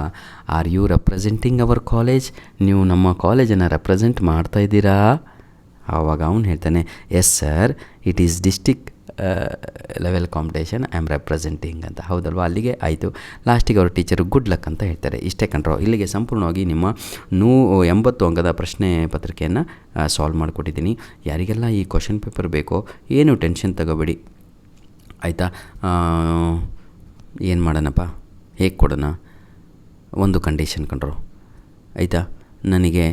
are you representing our college? ನೀವು ನಮ್ಮ ಕಾಲೇಜನ್ನು ರೆಪ್ರೆಸೆಂಟ್ ಮಾಡ್ತಾಯಿದ್ದೀರಾ? ಆವಾಗ ಅವನು ಹೇಳ್ತಾನೆ, yes sir, it is district level competition I am representing ಅಂತ. ಹೌದಲ್ವಾ? ಅಲ್ಲಿಗೆ ಆಯಿತು. ಲಾಸ್ಟಿಗೆ ಅವ್ರ ಟೀಚರು ಗುಡ್ ಲಕ್ ಅಂತ ಹೇಳ್ತಾರೆ. ಇಷ್ಟೇ ಕಂಡ್ರೋ. ಇಲ್ಲಿಗೆ ಸಂಪೂರ್ಣವಾಗಿ ನಿಮ್ಮ 80 ಅಂಕದ ಪ್ರಶ್ನೆ ಪತ್ರಿಕೆಯನ್ನು ಸಾಲ್ವ್ ಮಾಡಿಕೊಟ್ಟಿದ್ದೀನಿ. ಯಾರಿಗೆಲ್ಲ ಈ ಕ್ವಶನ್ ಪೇಪರ್ ಬೇಕೋ ಏನು ಟೆನ್ಷನ್ ತಗೋಬೇಡಿ ಆಯಿತಾ. ಏನು ಮಾಡೋಣಪ್ಪ, ಹೇಗೆ ಕೊಡೋಣ? ಒಂದು ಕಂಡೀಷನ್ ಕಂಡ್ರೋ ಆಯಿತಾ. ನನಗೆ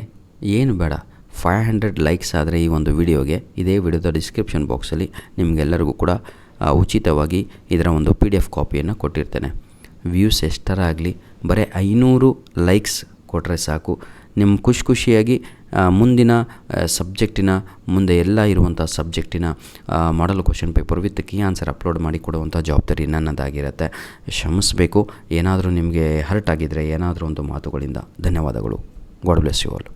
ಏನು ಬೇಡ, 500 ಲೈಕ್ಸ್ ಆದರೆ ಈ ಒಂದು ವಿಡಿಯೋಗೆ, ಇದೇ ವಿಡಿಯೋದ ಡಿಸ್ಕ್ರಿಪ್ಷನ್ ಬಾಕ್ಸಲ್ಲಿ ನಿಮಗೆಲ್ಲರಿಗೂ ಕೂಡ ಉಚಿತವಾಗಿ ಇದರ ಒಂದು PDF ಕಾಪಿಯನ್ನು ಕೊಟ್ಟಿರ್ತೇನೆ. ವ್ಯೂಸ್ ಎಷ್ಟರ ಆಗಲಿ, ಬರೀ 500 ಲೈಕ್ಸ್ ಕೊಟ್ಟರೆ ಸಾಕು. ನಿಮ್ಮ ಖುಷಿಯಾಗಿ ಮುಂದಿನ ಸಬ್ಜೆಕ್ಟಿನ ಮುಂದೆ ಎಲ್ಲ ಇರುವಂಥ ಸಬ್ಜೆಕ್ಟಿನ model question paper with key answer upload ಮಾಡಿ ಕೊಡುವಂಥ ಜವಾಬ್ದಾರಿ ನನ್ನದಾಗಿರುತ್ತೆ. ಕ್ಷಮಿಸಬೇಕು ಏನಾದರೂ ನಿಮಗೆ ಹರ್ಟ್ ಆಗಿದ್ದರೆ, ಏನಾದರೂ ಒಂದು ಮಾತುಗಳಿಂದ. ಧನ್ಯವಾದಗಳು. God bless you all.